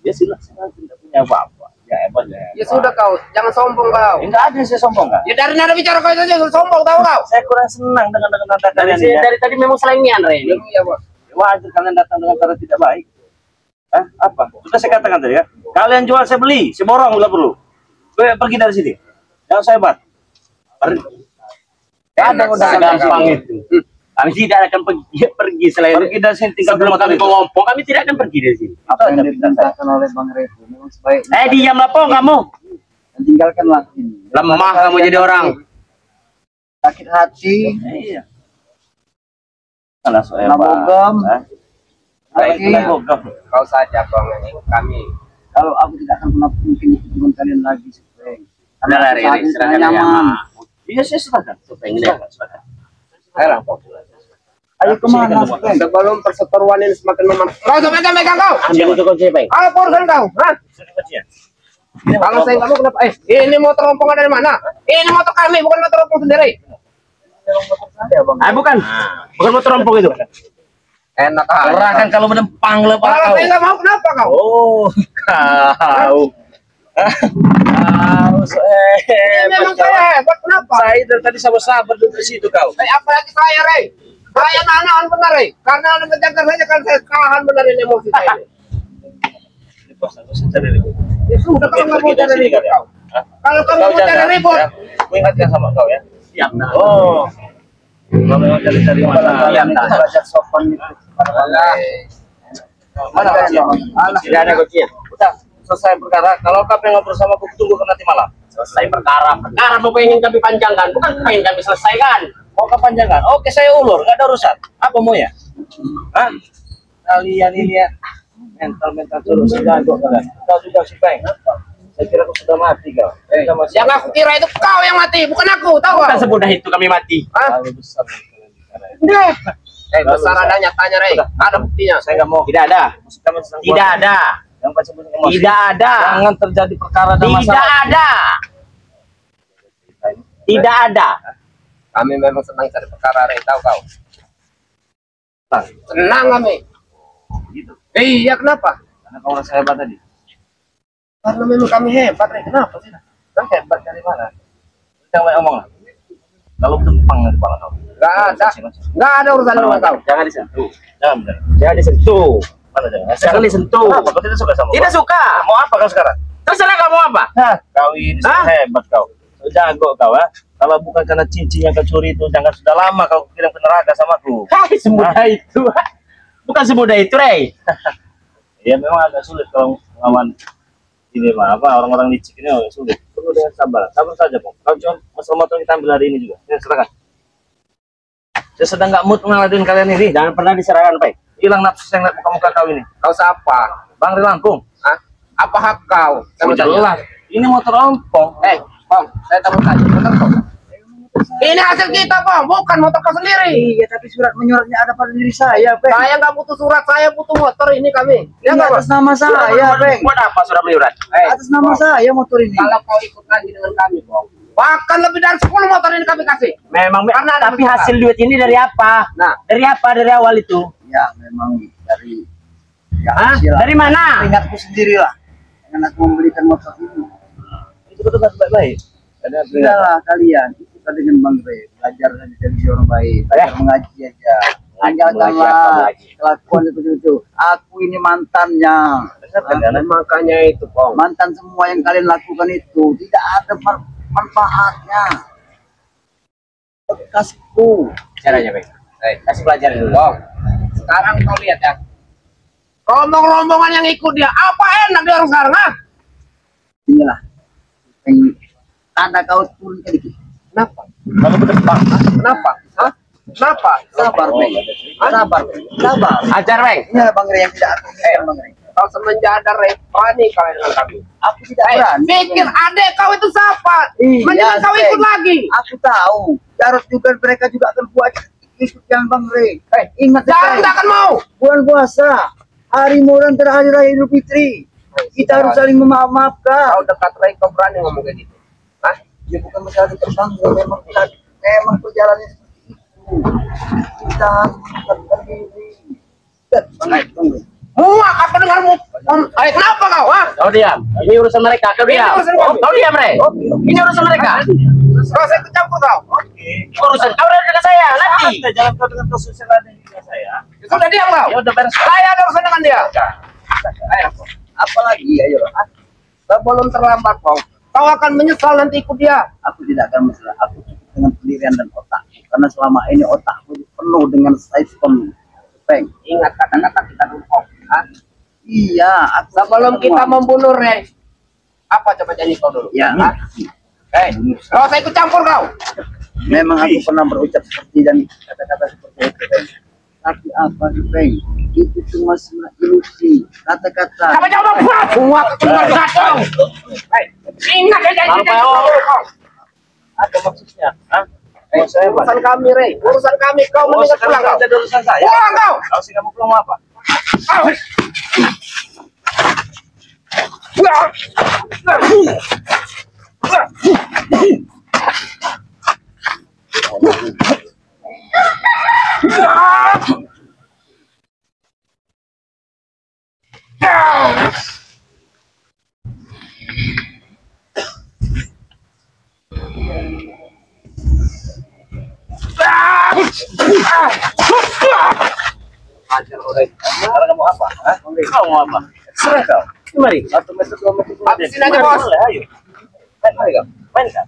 [SPEAKER 2] dia silakan tidak punya apa-apa. Ya hebat ya.
[SPEAKER 4] Ya sudah kau, jangan sombong kau.
[SPEAKER 2] Enggak ada yang saya sombong kan?
[SPEAKER 4] Ya dari nada bicara kau itu aja sombong, tahu kau?
[SPEAKER 2] Saya kurang senang dengan nada kalian ini. Ya.
[SPEAKER 1] Dari tadi memang selengian, Ren.
[SPEAKER 4] Iya, Bos.
[SPEAKER 2] Wajar kalian datang dengan cara tidak baik. Hah? Apa? Sudah saya katakan tadi ya. Kalian jual saya beli, saya borong bila perlu. Pergi dari sini. Jangan saya hebat.
[SPEAKER 4] Enak
[SPEAKER 2] udah
[SPEAKER 4] saja
[SPEAKER 1] Gampang
[SPEAKER 4] kau.
[SPEAKER 1] itu. Kami tidak akan pergi selain
[SPEAKER 2] Pergi dari sini tinggal
[SPEAKER 1] sebelum
[SPEAKER 2] berapa
[SPEAKER 1] kami
[SPEAKER 2] kali itu?
[SPEAKER 1] mengompong, kami tidak akan pergi dari sini.
[SPEAKER 3] Apa yang diperintahkan oleh Bang Rey itu memang sebaiknya.
[SPEAKER 1] Diamlah Pong kamu.
[SPEAKER 3] Dan tinggalkanlah ini.
[SPEAKER 1] Lemah kamu jadi orang.
[SPEAKER 3] Sakit hati.
[SPEAKER 2] Iya. Alah so hebat.
[SPEAKER 3] Nabogam.
[SPEAKER 2] Hah?
[SPEAKER 3] Lagi.
[SPEAKER 2] Nabogam.
[SPEAKER 4] Kau saja kau yang ikut kami.
[SPEAKER 3] Kalau aku tidak akan pernah mungkin ikut dengan kalian lagi sih, Frank.
[SPEAKER 1] Udah lah,
[SPEAKER 3] Saat
[SPEAKER 1] Riri,
[SPEAKER 3] ini
[SPEAKER 1] serahkan
[SPEAKER 3] saya
[SPEAKER 1] aja
[SPEAKER 3] nyaman.
[SPEAKER 2] Iya saya silakan.
[SPEAKER 1] Silakan.
[SPEAKER 4] Ayolah, Pong.
[SPEAKER 3] Ayo kemana, Frank?
[SPEAKER 4] Sebelum perseteruan ini semakin memanas. Kau sampai megang kau.
[SPEAKER 1] Ambil itu kunci, Peng.
[SPEAKER 4] Apa urusan kau? Hah? Kalau saya nggak mau kenapa? Ini motor rompong dari mana? Ini motor kami, bukan motor rompong sendiri.
[SPEAKER 1] Bukan. Bukan motor rompong itu.
[SPEAKER 4] Enak aja.
[SPEAKER 2] Serahkan kalau menempang lepas
[SPEAKER 4] Kalau
[SPEAKER 2] kau.
[SPEAKER 4] saya nggak mau kenapa kau?
[SPEAKER 2] Oh, kau. Kau so
[SPEAKER 4] Ini memang saya hebat, kenapa?
[SPEAKER 2] Saya dari tadi sabar-sabar duduk di situ kau.
[SPEAKER 4] Apalagi saya, Rey. Saya nahan benar, karena anda menjaga saja kan saya tahan benar ini emosi saya.
[SPEAKER 2] Ini bos, aku cari ribut.
[SPEAKER 4] Ya sudah kalau nggak mau cari ribut kau. Kalau kamu mau cari ribut,
[SPEAKER 2] Aku ingatkan sama kau ya.
[SPEAKER 1] Siap nah.
[SPEAKER 2] Oh, kalau mau cari-cari masalah,
[SPEAKER 1] Siap nah.
[SPEAKER 3] belajar sopan itu.
[SPEAKER 2] mana kuncinya?
[SPEAKER 1] Tidak ada kuncinya.
[SPEAKER 2] Udah, selesai perkara. Kalau kau pengen ngobrol sama aku, tunggu ke nanti malam.
[SPEAKER 1] Selesai perkara mau pengen kami panjangkan, bukan pengen kami selesaikan.
[SPEAKER 2] Mau kepanjangan? Oke, saya ulur, nggak ada urusan. Apa mau ya? Hah? Kalian ini ya, mental terus jago kalian. Kau juga sih, Bang. Saya kira kau sudah mati kau.
[SPEAKER 4] yang aku kira itu kau yang mati, bukan aku, tahu
[SPEAKER 1] Bukan
[SPEAKER 4] kau?
[SPEAKER 1] semudah itu kami mati.
[SPEAKER 2] Terlalu besar kalian bicara.
[SPEAKER 4] Enggak. Besar adanya tanya, Rey. Ada buktinya.
[SPEAKER 2] Saya nggak mau.
[SPEAKER 1] Tidak ada. Tidak ada.
[SPEAKER 2] Yang pasti punya emosi.
[SPEAKER 1] Tidak ada.
[SPEAKER 2] Jangan terjadi perkara dan
[SPEAKER 1] Tidak
[SPEAKER 2] masalah.
[SPEAKER 1] ada. Tidak ada.
[SPEAKER 4] Kami memang senang cari perkara, Rey, tahu kau? Senang kami.
[SPEAKER 2] Gitu.
[SPEAKER 4] Iya, kenapa?
[SPEAKER 2] Karena kau rasa hebat tadi.
[SPEAKER 4] Karena memang kami hebat, Rey. Kenapa sih?
[SPEAKER 2] Kan hebat dari mana? Jangan ngomong lah. Kalau tempang di kepala kau.
[SPEAKER 4] Enggak ada. Enggak ada urusan sama kau.
[SPEAKER 2] Jangan disentuh. Jangan.
[SPEAKER 1] Jangan disentuh.
[SPEAKER 2] Mana jangan?
[SPEAKER 1] Jangan disentuh.
[SPEAKER 2] Kenapa? Kau tidak suka sama
[SPEAKER 1] Tidak
[SPEAKER 2] kau?
[SPEAKER 1] suka.
[SPEAKER 2] Mau apa kau sekarang?
[SPEAKER 1] Terserah kamu apa?
[SPEAKER 2] Hah, kau ini
[SPEAKER 1] Hah?
[SPEAKER 2] hebat kau. Jago kau, ha? Kalau bukan karena cincin yang kau curi itu, jangan sudah lama kau kirim ke neraka sama aku.
[SPEAKER 1] Hai, semudah itu. Bukan semudah itu, Rey.
[SPEAKER 2] Ya memang agak sulit kalau melawan ini mah apa orang-orang licik ini agak sulit. Perlu dengan sabar. Sabar saja, Bang. Kau cuma masalah motor kita ambil hari ini juga. Ya, silakan. Saya sedang nggak mood ngeladenin kalian ini.
[SPEAKER 1] Jangan pernah diserahkan, Pak.
[SPEAKER 2] Hilang nafsu saya ngeliat muka-muka kau ini.
[SPEAKER 4] Kau siapa?
[SPEAKER 2] Bang Rilangkung.
[SPEAKER 4] Hah? Apa hak kau? Kamu
[SPEAKER 2] Sudah
[SPEAKER 4] tanya.
[SPEAKER 2] jelas. Ini motor ompong.
[SPEAKER 4] Pong, saya tahu tanya. Motor kau. Ini hasil kita, Pong. Bukan motor kau sendiri.
[SPEAKER 3] Iya, tapi surat menyuratnya ada pada diri saya, Peng.
[SPEAKER 4] Saya nggak butuh surat, saya butuh motor ini kami.
[SPEAKER 3] Ini
[SPEAKER 4] Ya nggak,
[SPEAKER 3] atas nama saya, Peng.
[SPEAKER 1] Buat apa sudah menyurat?
[SPEAKER 3] Atas nama saya motor ini.
[SPEAKER 4] Kalau kau ikut lagi dengan kami, Pong, bahkan lebih dari 10 motor ini kami kasih.
[SPEAKER 1] Memang,
[SPEAKER 4] Karena ada
[SPEAKER 1] tapi
[SPEAKER 4] masalah.
[SPEAKER 1] hasil duit ini dari apa?
[SPEAKER 4] Nah.
[SPEAKER 1] Dari apa? Dari awal itu?
[SPEAKER 3] Ya, memang dari ya,
[SPEAKER 1] Hah?
[SPEAKER 3] hasil
[SPEAKER 1] Dari mana?
[SPEAKER 3] keringatku sendiri lah. Dengan aku membelikan motor ini.
[SPEAKER 2] Itu betul baik-baik. Ada
[SPEAKER 3] Sudahlah kalian, kita dengan Bang Rey, belajar saja jadi orang baik, belajar mengaji aja.
[SPEAKER 1] Mengaji apa
[SPEAKER 3] Janganlah
[SPEAKER 1] lagi?
[SPEAKER 3] kelakuan itu. Aku ini mantannya.
[SPEAKER 4] Makanya itu, Pong.
[SPEAKER 3] Mantan semua yang kalian lakukan itu tidak ada manfaatnya. Bekasku.
[SPEAKER 1] Caranya, Pak. Kasih pelajaran dulu.
[SPEAKER 4] Pong, sekarang kau lihat ya. Rombong-rombongan yang ikut dia, apa enak dia orang sekarang, ah?
[SPEAKER 3] Inilah. Tanda kau turun sedikit.
[SPEAKER 4] Kenapa?
[SPEAKER 2] Kalau berdepan,
[SPEAKER 4] Kenapa? Hah? Kenapa?
[SPEAKER 3] Sabar, Peng. Sabar, Peng. Sabar.
[SPEAKER 1] Ajar, Pak.
[SPEAKER 3] Inilah Bang Rey yang tidak aku inginkan, Bang Rey.
[SPEAKER 4] Kau semenjak ada berani kalian dengan kami.
[SPEAKER 3] Aku tidak berani.
[SPEAKER 4] Pikir adek kau itu siapa?
[SPEAKER 3] Iya,
[SPEAKER 4] Mendingan kau
[SPEAKER 3] Peng.
[SPEAKER 4] ikut lagi.
[SPEAKER 3] Aku tahu. Jarod juga mereka juga akan buat ikut yang Bang Rey. Ingat ya,
[SPEAKER 4] Jangan
[SPEAKER 3] Peng.
[SPEAKER 4] tak akan mau.
[SPEAKER 3] Bulan puasa, hari Moran terakhir Raya Idul Fitri. Kita harus saling memaafkan.
[SPEAKER 4] Kau dekat Ray, kau berani ngomong kayak gitu. Hah?
[SPEAKER 3] Ya bukan masalah tersangka, memang perjalanannya seperti itu. Kita harus menempatkan diri.
[SPEAKER 4] Muak apa dengarmu? Ayo, kenapa kau? Hah?
[SPEAKER 1] Kau diam. Ini urusan mereka. Kau diam.
[SPEAKER 4] urusan kami.
[SPEAKER 1] Kau diam, Rey. Ini urusan mereka.
[SPEAKER 4] Kau saya ikut campur kau.
[SPEAKER 1] Urusan kau dari dekat saya. Nanti.
[SPEAKER 2] jalan kau dengan kasus yang ada di dunia saya.
[SPEAKER 4] Sudah diam kau.
[SPEAKER 2] Ya udah beres.
[SPEAKER 4] Saya ada urusan dengan dia. Ayo.
[SPEAKER 3] Apalagi, ayo.
[SPEAKER 4] Sebelum terlambat kau, kau akan menyesal nanti ikut dia.
[SPEAKER 3] Aku tidak akan masalah. Aku cukup dengan pendirian dan otakku. Karena selama ini otakku penuh dengan siphon. Peng.
[SPEAKER 4] Ingat kata-kata kita dulu kau. Hah?
[SPEAKER 3] Iya. Aku
[SPEAKER 4] Sebelum kita
[SPEAKER 3] semua.
[SPEAKER 4] membunuh Ray, apa coba janji kau dulu?
[SPEAKER 3] Ya.
[SPEAKER 4] Hah? Kau saya ikut campur kau.
[SPEAKER 3] Memang aku pernah berucap seperti dan kata-kata seperti itu, Peng. Tapi apa sih, Peng? Itu cuma ilusi. Kata-kata.
[SPEAKER 4] Apa jawab buat? Muak tinggal kacau. Ingat ya janji
[SPEAKER 1] Apa, oh?
[SPEAKER 4] kau.
[SPEAKER 2] Apa maksudnya? Hah? Mau saya
[SPEAKER 4] Urusan kami, Ray. Urusan kami. Kau
[SPEAKER 2] Oh,
[SPEAKER 4] mendingan
[SPEAKER 2] sekarang
[SPEAKER 4] pulang kau.
[SPEAKER 2] ada urusan saya.
[SPEAKER 4] Pulang kau.
[SPEAKER 2] Kalau sih kamu pulang mau apa?
[SPEAKER 4] ajar orang.
[SPEAKER 2] Sekarang kamu apa? Hah? Kau mau apa? Serah kau. Mari. 1 meter 2 meter.
[SPEAKER 4] Habisin aja, Bos.
[SPEAKER 2] Boleh, ayo. Mari kau. Main kau.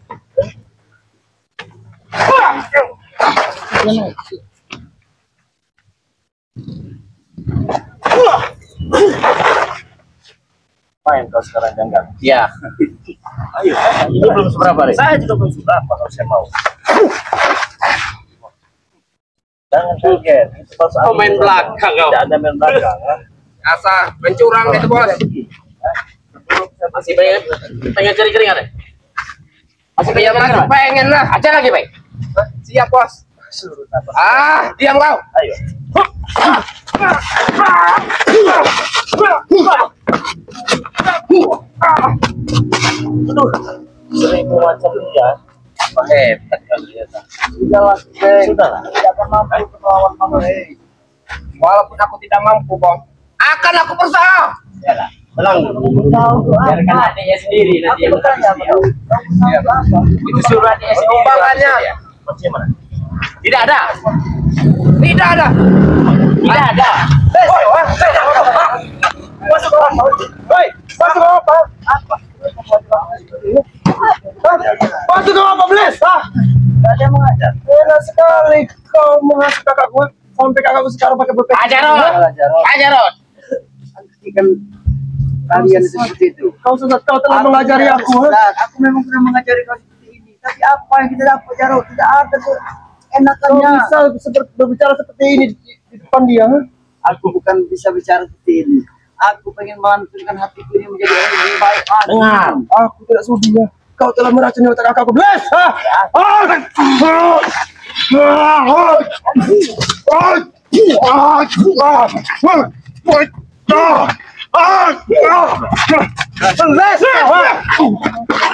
[SPEAKER 2] Main kau sekarang Janggar.
[SPEAKER 1] Ya.
[SPEAKER 2] Ayo. Ini belum seberapa nih. Saya juga belum seberapa kalau saya mau. Jangan kaget. Itu pas
[SPEAKER 1] Kau main belakang kau.
[SPEAKER 2] Tidak ada main belakang. Ha?
[SPEAKER 4] Asa mencurang itu, Bos.
[SPEAKER 1] Masih pengen cari keringat ya? Masih
[SPEAKER 4] Ya masih pengen lah.
[SPEAKER 1] Aja lagi, Pak.
[SPEAKER 4] Siap, Bos. Diam kau.
[SPEAKER 2] Ayo. Aduh. Seribu macam dia. Hebat kali ya.
[SPEAKER 3] Sudahlah,
[SPEAKER 2] Sudahlah.
[SPEAKER 3] tidak akan mampu melawan kamu.
[SPEAKER 4] Walaupun aku tidak mampu, Bang, akan aku berusaha.
[SPEAKER 1] Yalah. Tenang.
[SPEAKER 3] Biarkan
[SPEAKER 1] adiknya sendiri nanti yang
[SPEAKER 3] bertanya.
[SPEAKER 1] Itu suruh adiknya sendiri.
[SPEAKER 4] Pengembangannya
[SPEAKER 2] Masih mana?
[SPEAKER 1] Tidak ada.
[SPEAKER 4] tidak ada.
[SPEAKER 1] Tidak ada.
[SPEAKER 4] Masuk apa? Hei, masuk apa? Masuk apa, Bles?
[SPEAKER 3] Tidak ada yang mengajar.
[SPEAKER 4] Enak sekali kau mengasuh kakakku sampai kakakku sekarang pakai BPK.
[SPEAKER 1] Ajarot.
[SPEAKER 3] Kan kalian itu seperti itu.
[SPEAKER 4] Kau telah mengajari aku.
[SPEAKER 3] Aku memang pernah mengajari kau seperti ini. Tapi apa yang kita dapat, Jaro? Tidak ada tuh
[SPEAKER 4] Kau
[SPEAKER 3] enakannya.
[SPEAKER 4] bisa berbicara seperti ini di depan dia.
[SPEAKER 3] Aku bukan bisa bicara seperti ini. Aku pengen melantunkan hatiku ini menjadi orang yang lebih baik.
[SPEAKER 1] Dengar.
[SPEAKER 4] Aku tidak sudi ya. Kau telah meracuni otak kakakku. Bles!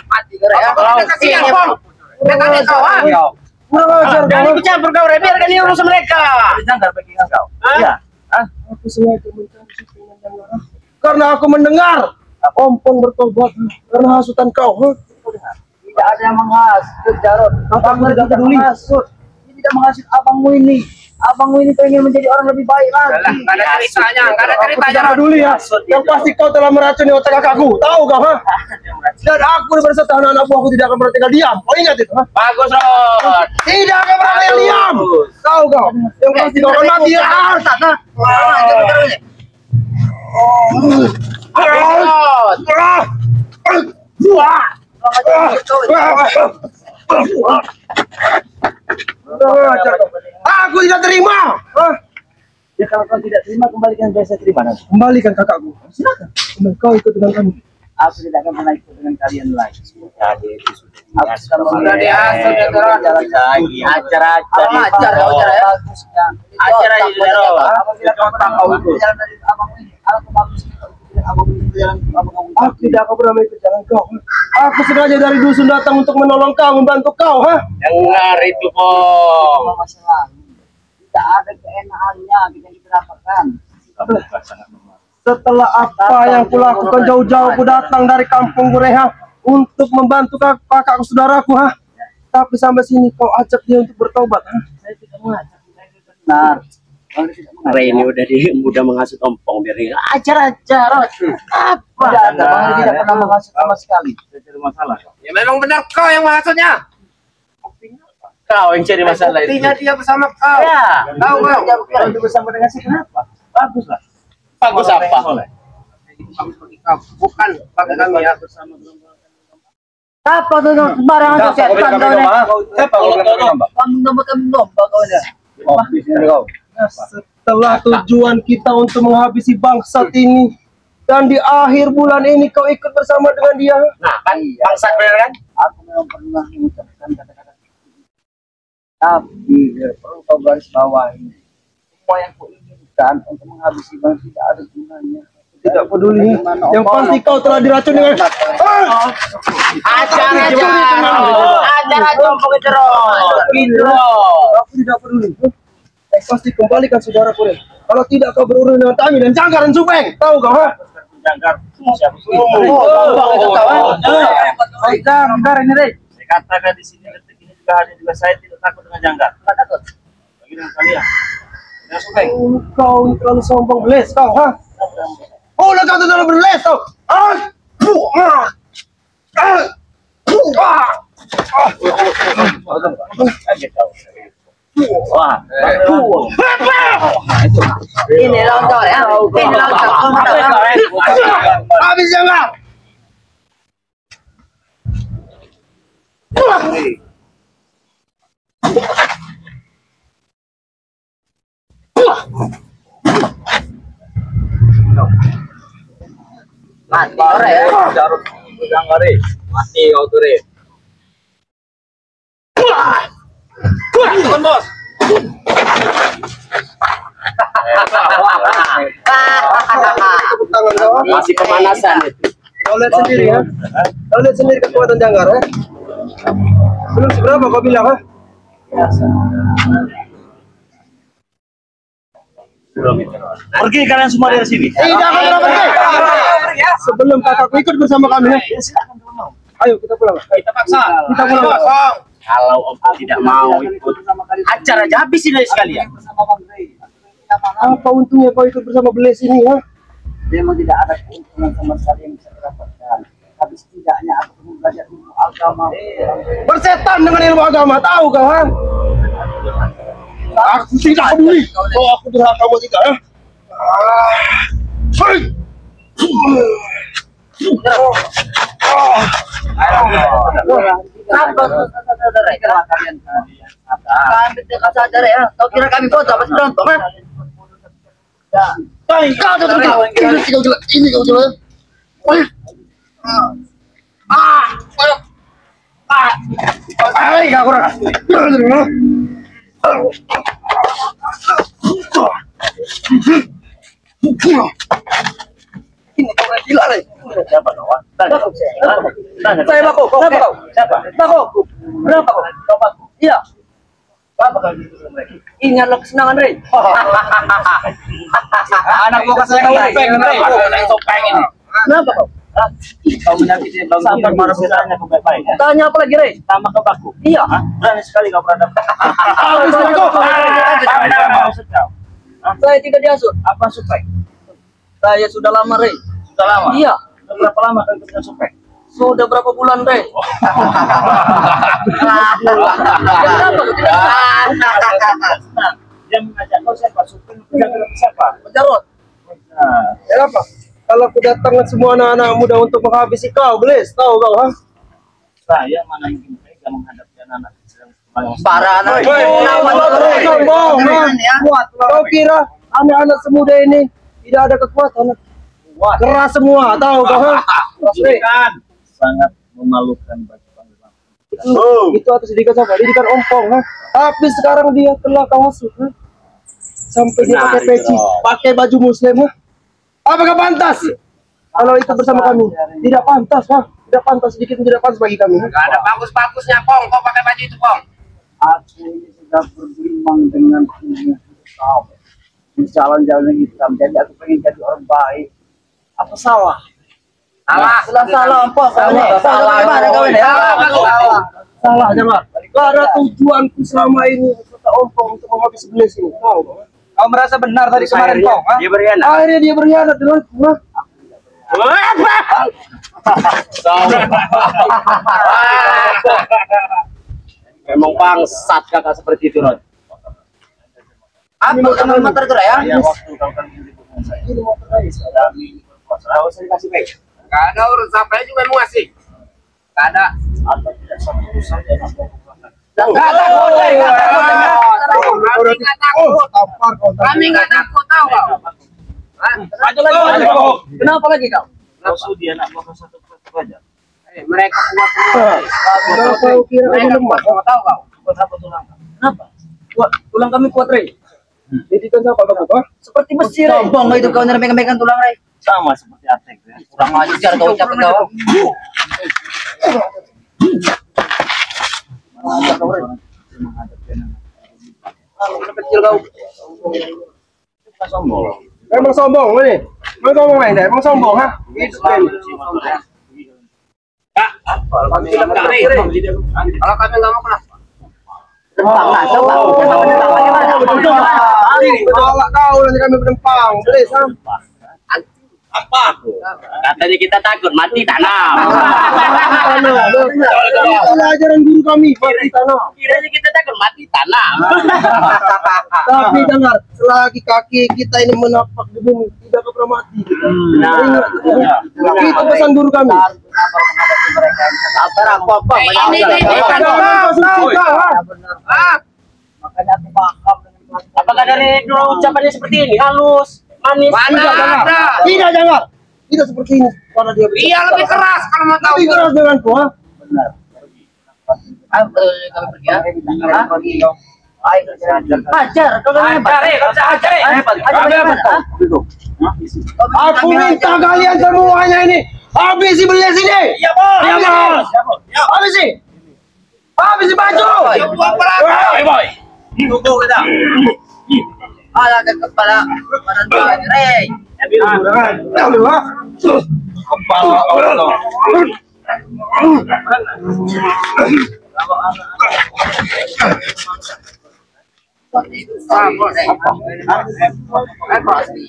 [SPEAKER 3] Mati gara ya.
[SPEAKER 4] Kurang ajar
[SPEAKER 1] Jangan
[SPEAKER 4] kau.
[SPEAKER 1] ikut campur kau, Re. Biarkan ini urusan mereka.
[SPEAKER 2] Janggar backingan kau.
[SPEAKER 1] Hah?
[SPEAKER 2] Iya. Hah?
[SPEAKER 4] Aku sengaja mencari supingan yang marah. Karena aku mendengar Ompong bertobat karena hasutan kau.
[SPEAKER 3] Tidak ada yang menghasut, Jarot. Abang tidak
[SPEAKER 4] peduli.
[SPEAKER 3] menghasut. Ini tidak menghasut abangmu ini. Abangmu ini pengen menjadi orang lebih baik lagi.
[SPEAKER 4] Nggak ada ceritanya, nggak ada
[SPEAKER 3] Aku
[SPEAKER 4] ceritanya.
[SPEAKER 3] tidak
[SPEAKER 4] peduli ya. Yang pasti kau telah meracuni otak kakakku. Tahu kau, ha? Dan aku berserta anak-anakku, aku tidak akan pernah tinggal diam. Kau ingat itu, ha?
[SPEAKER 1] Bagus, Rod.
[SPEAKER 4] Tidak akan pernah tinggal diam. Tahu kau? Yang pasti kau akan mati ya.
[SPEAKER 1] Rod.
[SPEAKER 4] Aku tidak terima. Hah?
[SPEAKER 3] Ya kalau kau tidak terima, kembalikan biasa terima nanti.
[SPEAKER 4] Kembalikan kakakku. Silakan. Kau ikut dengan kami.
[SPEAKER 3] Aku tidak akan pernah ikut dengan kalian lagi.
[SPEAKER 2] Jadi itu sudah
[SPEAKER 3] Aku sudah
[SPEAKER 4] Sudah diasal, ya, Jarot.
[SPEAKER 3] jalan lagi.
[SPEAKER 1] Ajar-ajar.
[SPEAKER 3] Ajar ya. Bagusnya.
[SPEAKER 1] Ajar aja, Jarot.
[SPEAKER 3] Aku tidak akan pernah mau ikut jalan dari abang ini. Aku bagus. Abang ini jalan abang kamu.
[SPEAKER 4] Aku tidak akan pernah ikut jalan kau. Aku sengaja dari dusun datang untuk menolong kau, membantu kau, ha?
[SPEAKER 1] Dengar itu, Po.
[SPEAKER 3] Cuma masa lalu. Tidak ada keenakannya yang kita dapatkan.
[SPEAKER 4] Setelah apa yang kulakukan jauh-jauh, aku datang dari kampung Gureha untuk membantu kakakku saudaraku, ha? Tapi sampai sini kau ajak dia untuk bertobat, ha?
[SPEAKER 3] Saya tidak mengajak. Benar. Kalau tidak mengajak.
[SPEAKER 1] Re ini udah menghasut Ompong biar dia ajar-ajar. Rod. Apa?
[SPEAKER 3] Tidak ada. Bang tidak pernah menghasut sama sekali.
[SPEAKER 2] Saya cari masalah kau.
[SPEAKER 4] Ya memang benar kau yang menghasutnya.
[SPEAKER 1] Kau yang cari masalah itu.
[SPEAKER 4] Buktinya dia bersama kau.
[SPEAKER 1] Ya.
[SPEAKER 4] Tahu kau?
[SPEAKER 3] Kalau itu bersama dengan si kenapa?
[SPEAKER 2] Bagus lah.
[SPEAKER 1] Bagus apa?
[SPEAKER 2] Soleh.
[SPEAKER 4] Bagus bagi kau. Bukan bagi kami ya.
[SPEAKER 3] Apa tuh sembarangan tuh setan kau nih?
[SPEAKER 2] Siapa kalau bilang domba?
[SPEAKER 3] Kamu domba kau nih.
[SPEAKER 4] Setelah tujuan kita untuk menghabisi bangsat ini, dan di akhir bulan ini kau ikut bersama dengan dia.
[SPEAKER 1] Nah, kan bangsat bener kan?
[SPEAKER 3] Aku memang pernah mengucapkan kata-kata seperti itu. Tapi perlu kau garis bawahi. Semua yang kau inginkan untuk menghabisi bangsa tidak ada gunanya.
[SPEAKER 4] Tidak peduli. Yang pasti kau telah diracun dengan
[SPEAKER 1] Ajar-ajar. Ajar-ajar Ompong itu, Rod. Gitu, Rod.
[SPEAKER 4] aku tidak peduli. Yang pasti kembalikan saudaraku. Ren. Kalau tidak kau berurusan dengan kami dan Janggar dan Supeng. Tahu kau, ha?
[SPEAKER 2] Janggar. Siapa sih?
[SPEAKER 1] Ompong itu kau, ha?
[SPEAKER 3] Janggar ini deh.
[SPEAKER 2] Saya katakan di sini detik ini juga hadir juga saya tidak takut dengan Janggar.
[SPEAKER 3] Nggak takut.
[SPEAKER 2] Bagi dengan kalian.
[SPEAKER 3] Kau terlalu sombong beles kau, ha? Oh, kau terlalu beles kau.
[SPEAKER 2] Wah,
[SPEAKER 5] Ini lontong ya. Ini lontong.
[SPEAKER 3] Habis ya kau.
[SPEAKER 5] Mati orang ya.
[SPEAKER 4] Mati kau tuh, Re.
[SPEAKER 1] Bukan bos.
[SPEAKER 3] Tangan kau.
[SPEAKER 1] Masih pemanasan itu.
[SPEAKER 3] Kau lihat sendiri ya. Kau lihat sendiri kekuatan Janggar ya. Belum seberapa kau bilang, ha?
[SPEAKER 2] pergi kalian semua dari sini.
[SPEAKER 3] Tidak akan pergi. Sebelum kakakku ikut bersama kami ya. Ayo kita pulang.
[SPEAKER 1] Kita paksa.
[SPEAKER 3] Kita pulang.
[SPEAKER 1] Kalau Om tidak mau ikut acara aja habisin aja sekalian.
[SPEAKER 3] Apa untungnya kau ikut bersama Beles ini ya?
[SPEAKER 5] Memang tidak ada keuntungan sama sekali yang bisa didapatkan. Tapi setidaknya aku belajar ilmu agama.
[SPEAKER 3] Bersetan dengan ilmu agama, tahu kau ha? Aku tidak peduli. Oh, aku berhak kamu tidak ya? Hei!
[SPEAKER 5] Kalian dekat saja ya. Kau kira kami foto apa berantem kan?
[SPEAKER 3] Ini kau coba. Kau kurang. Ini orang gila nih.
[SPEAKER 2] Siapa kawan?
[SPEAKER 3] Saya Bako, kau.
[SPEAKER 2] Siapa?
[SPEAKER 3] Bako. Berapa kau? Iya.
[SPEAKER 2] Apa kalian itu sama mereka?
[SPEAKER 3] Ini adalah kesenangan, Rey.
[SPEAKER 1] Anak gua kasih topeng, topeng ini.
[SPEAKER 3] Kenapa kau?
[SPEAKER 2] Kau menyakiti bang Sabar marah bertanya ke baik-baik ya?
[SPEAKER 3] Tanya apa lagi, Rey?
[SPEAKER 2] Sama ke baku.
[SPEAKER 3] Iya.
[SPEAKER 2] Berani sekali kau beradab.
[SPEAKER 3] Saya tidak dihasut.
[SPEAKER 2] Apa supek?
[SPEAKER 3] Saya sudah lama, Rey.
[SPEAKER 2] Sudah lama?
[SPEAKER 3] Iya.
[SPEAKER 2] Sudah berapa lama kau ikut supek?
[SPEAKER 3] Sudah berapa bulan, Rey? Kenapa kau tidak?
[SPEAKER 2] Dia mengajak kau siapa? Supek siapa?
[SPEAKER 3] Jarot. Kenapa? Kalau aku datangkan semua anak-anak muda untuk menghabisi kau, Beles, tahu kau, ha?
[SPEAKER 2] Saya mana mungkin tega menghadapi anak-anak kecil yang
[SPEAKER 5] Para anak
[SPEAKER 3] Sombong, kau kira anak-anak semuda ini tidak ada kekuatan? Keras semua, tahu kau, ha?
[SPEAKER 2] kan sangat memalukan bagi Panglima.
[SPEAKER 3] Itu atas didikan siapa? Didikan ompong, ha? Tapi sekarang dia telah kau hasut, ha? Sampai dia pakai peci, pakai baju muslim, ha? Apakah pantas? Kalau itu bersama kami, tidak pantas, ha? Tidak pantas, sedikit tidak pantas bagi kami.
[SPEAKER 4] Gak ada bagus-bagusnya, Pong. Kau pakai baju itu, Pong.
[SPEAKER 5] Aku ini sudah bergelimang dengan ilmu kau. Jalan-jalan hitam, jadi aku pengen jadi orang baik. Apa salah? Salah empok kau ini. Salah gimana kau ini?
[SPEAKER 3] Salah, jangan. Karena tujuanku selama ini kata ompong untuk menghabis Beles ini. Tahu,
[SPEAKER 4] Kau merasa benar tadi kemarin, Pong.
[SPEAKER 1] Dia berkhianat.
[SPEAKER 3] akhirnya dia berkhianat dengan gua.
[SPEAKER 1] Memang bangsat kakak seperti itu, Ron.
[SPEAKER 5] Apa kamu motor gerak ya?
[SPEAKER 2] Ya waktu kau kan menyebutkan saya. Kami berkuasa.
[SPEAKER 1] Saya kasih baik.
[SPEAKER 4] Gak ada urus apa juga mau ngasih. Gak ada.
[SPEAKER 2] Atau tidak satu urusan dan aku
[SPEAKER 4] Gak takut, Kami gak takut, tahu kau.
[SPEAKER 1] Maju lagi.
[SPEAKER 3] Kenapa lagi kau?
[SPEAKER 2] kau sudi anak kau satu aja.
[SPEAKER 4] Mereka kuat semua.
[SPEAKER 3] Kalau kau kira kau
[SPEAKER 4] Mereka
[SPEAKER 3] lemah,
[SPEAKER 4] kuat semua, tahu kau.
[SPEAKER 2] Buat apa tulang?
[SPEAKER 3] kenapa? Tulang kami kuat, Rey. Didikan siapa kau, ha?
[SPEAKER 5] Seperti Mesir. Sombong itu kau megang tulang Ray.
[SPEAKER 2] Sama seperti Atek ya.
[SPEAKER 5] Kurang ajar kau ucap kau.
[SPEAKER 3] Kecil kau.
[SPEAKER 2] Kita sombong.
[SPEAKER 3] Memang sombong ini. Memang sombong ini, emang sombong, ha? Itu kan.
[SPEAKER 4] Kalau kami nggak mau kenapa?
[SPEAKER 5] Coba, coba. Coba bagaimana?
[SPEAKER 4] Bawa kau nanti kami berempang. Boleh sampah.
[SPEAKER 1] Apa? Katanya kita takut mati tanam.
[SPEAKER 4] Itu ajaran guru kami, mati tanam.
[SPEAKER 1] Kiranya kita takut mati tanam.
[SPEAKER 4] Tapi dengar, selagi kaki kita ini menapak di bumi, tidak pernah mati. Ingat, itu pesan guru kami.
[SPEAKER 5] Sabar apa-apa. Makanya aku paham dengan
[SPEAKER 1] Apakah dari dulu ucapannya seperti ini? Halus, manis.
[SPEAKER 4] Tidak, jangan. Tidak seperti ini. Karena dia
[SPEAKER 6] Iya lebih keras kalau mau tahu.
[SPEAKER 4] lebih keras denganku, ha?
[SPEAKER 5] benar. Kami pergi ya. Hajar, kalau hebat.
[SPEAKER 4] Aku minta kalian semuanya ini habisi belia sini. Iya, Bos. Iya, Bos. Habisi. Habisi baju.
[SPEAKER 5] Ala ke kepala badan rey.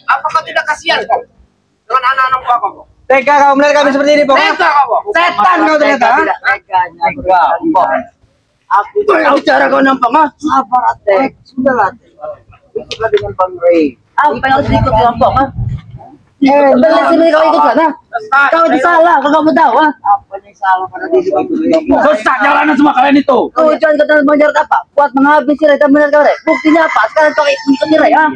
[SPEAKER 6] Apakah tidak kasihan kau dengan anak-anak gua kau?
[SPEAKER 4] Tega kau melihat kami seperti ini, Bos.
[SPEAKER 6] Tega kau.
[SPEAKER 4] Setan kau ternyata.
[SPEAKER 5] Aku tahu cara kau nampak, ah. Sabar, Atek. Sudahlah, Atek. Ikutlah dengan Bang Ray. Apa yang harus diikut kelompok, ah? Benar sini kau ikut sana. Kau itu salah, kau kamu tahu, ah? Apa yang salah pada diri kau ikut kelompok?
[SPEAKER 2] Sesat jalanan semua kalian itu.
[SPEAKER 5] Tujuan kau dan mengejar apa? Buat menghabisi Ray dan benar kau, Ray. Buktinya apa? Sekarang kau ikut Ray, ah?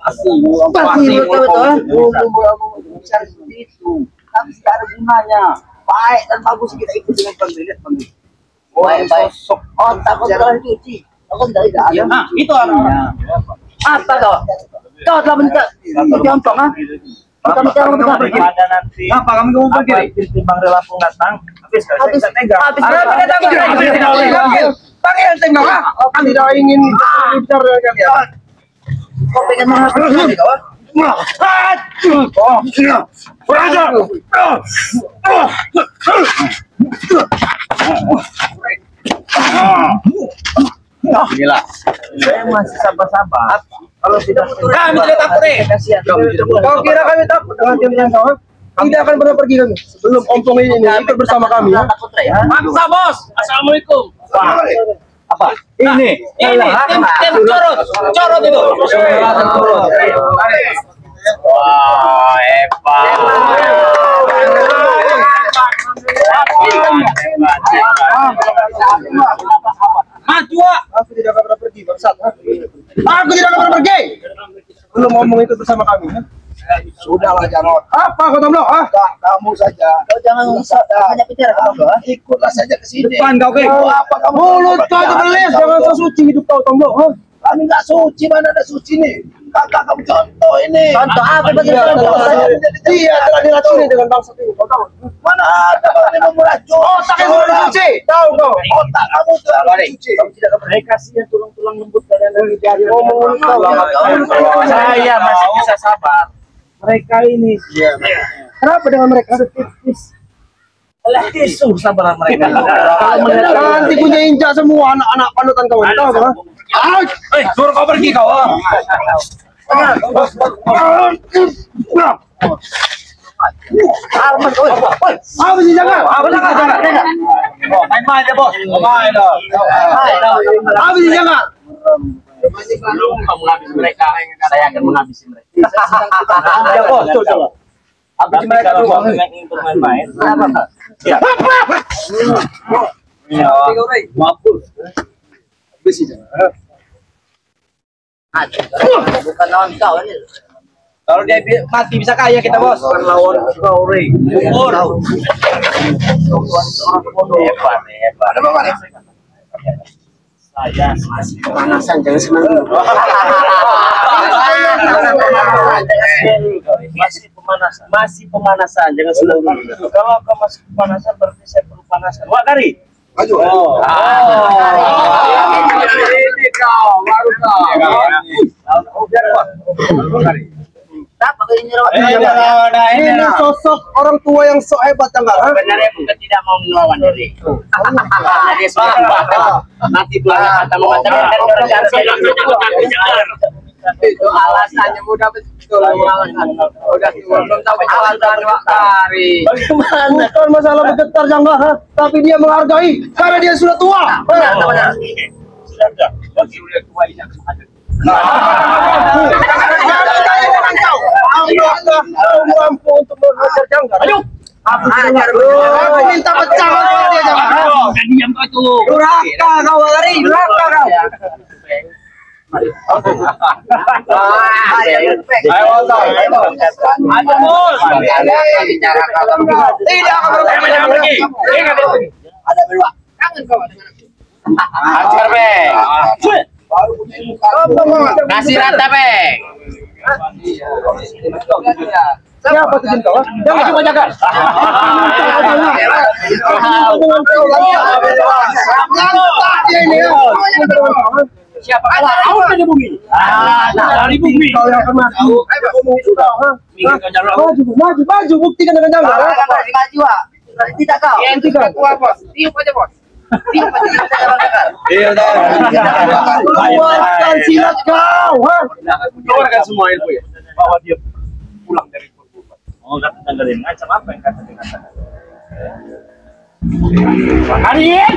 [SPEAKER 5] Pasti betul betul. Bicara seperti itu, tapi tidak ada gunanya. Baik dan bagus kita ikut dengan pemilik. Baik. Otak kau telah dicuci. Kau tidak ada.
[SPEAKER 1] Nah, itu orang.
[SPEAKER 5] Apa kau? Kau telah menikah contoh, ah? Kau menikah pergi.
[SPEAKER 2] Nanti. Apa kami mau pergi? Timbang Lampung datang. Habis tega.
[SPEAKER 5] Habis
[SPEAKER 4] Panggil tengok, ha? Kami tidak ingin bicara dengan kalian.
[SPEAKER 5] kau pengen menghabisi kau?
[SPEAKER 2] Gila. Saya masih sabar-sabar. Kalau tidak
[SPEAKER 6] Kami tidak takut nih.
[SPEAKER 5] Kasihan.
[SPEAKER 4] Kau kira kami takut dengan diam kau? Tidak akan pernah pergi kami sebelum ompong ini ikut bersama kami. Ya?
[SPEAKER 5] Takut, Ray, ah?
[SPEAKER 1] Maksa, Bos. Assalamualaikum.
[SPEAKER 2] apa?
[SPEAKER 1] Ini tim corot itu. Wah, hebat. Maju, Wak.
[SPEAKER 4] Aku tidak akan pernah pergi, bangsat. Aku tidak akan pernah pergi. Belum ngomong ikut bersama kami. Ya? Sudahlah, Jarot. Apa kau Tomlo? Kamu saja.
[SPEAKER 5] Kau jangan hanya bicara kamu, ah?
[SPEAKER 4] Ikutlah saja ke sini.
[SPEAKER 2] Depan kau,
[SPEAKER 4] Apa kamu? Mulut kau itu belis, jangan sesuci hidup kau Tomlo. Kami nggak suci, mana ada suci nih? Kakak kamu contoh ini.
[SPEAKER 5] Contoh apa betul
[SPEAKER 4] Dia telah diracuni dengan bangsa ini. Kau tahu? Mana ada kau ini meracun? Otak yang sudah dicuci. Tahu kau? Otak kamu itu harus dicuci. Kamu tidak akan kasihan tulang-tulang lembut kalian dari jari. Ngomong kau.
[SPEAKER 2] Saya masih bisa sabar.
[SPEAKER 4] Mereka ini. Kenapa dengan mereka?
[SPEAKER 2] Tisu sabar mereka.
[SPEAKER 4] Nanti punya injak semua anak-anak panutan kawan. Tahu kan?
[SPEAKER 2] Suruh kau pergi kau.
[SPEAKER 4] Apa sih jangan?
[SPEAKER 2] Main-main aja, Bos. Main dong.
[SPEAKER 4] Apa sih jangan?
[SPEAKER 1] Belum kamu menghabisi mereka, saya akan menghabisi mereka.
[SPEAKER 2] Ya, Bos. Coba. Habis mereka dulu. Untuk main-main. Ya. Ya. Mampus.
[SPEAKER 4] Besi jangan.
[SPEAKER 5] bukan lawan kau ini.
[SPEAKER 2] Kalau dia mati bisa kaya kita, Bos. Lawan kau, Ray. Hebat. Saya masih
[SPEAKER 4] Pemanasan jangan senang dulu.
[SPEAKER 2] masih pemanasan, jangan senang dulu. Kalau kau masih pemanasan berarti saya perlu panasan. Wah, Kari.
[SPEAKER 4] Maju.
[SPEAKER 2] Ini kau, baru kau. Biar, Bos.
[SPEAKER 4] Ini sosok orang tua yang sok hebat Janggar.
[SPEAKER 1] Sebenarnya bukan tidak mau melawan diri. Dia sudah nanti dua kata mengatakan
[SPEAKER 6] Itu alasannya mudah betul. Udah tua belum tahu alasan Pak Kari.
[SPEAKER 4] Bukan masalah bergetar Janggar, tapi dia menghargai karena dia sudah tua. Mampu untuk menghajar Janggar. Ayo. Minta pecah dia Janggar.
[SPEAKER 1] diam kau itu.
[SPEAKER 6] Durhaka kau Kari, durhaka kau.
[SPEAKER 4] Tidak akan pergi.
[SPEAKER 6] Ada berdua. Kangen kau dengan aku.
[SPEAKER 1] Hajar Beng. Kasih rata Beng.
[SPEAKER 4] Siapa tuh kau? Jangan cuma jaga.
[SPEAKER 1] Siapa kau dari bumi? Dari bumi.
[SPEAKER 4] Kau yang kena. Maju, buktikan dengan Janggar.
[SPEAKER 6] Maju ah. Tidak kau.
[SPEAKER 1] Yang
[SPEAKER 6] Tidak tua bos. Tiup aja bos. Tiup aja kita jalan.
[SPEAKER 3] Iya dah.
[SPEAKER 4] Keluarkan silat kau.
[SPEAKER 3] Keluarkan semua ilmu ya. Bahwa dia pulang dari kurban.
[SPEAKER 2] Oh, kata dengerin macam apa yang kata dikatakan?
[SPEAKER 1] Karin.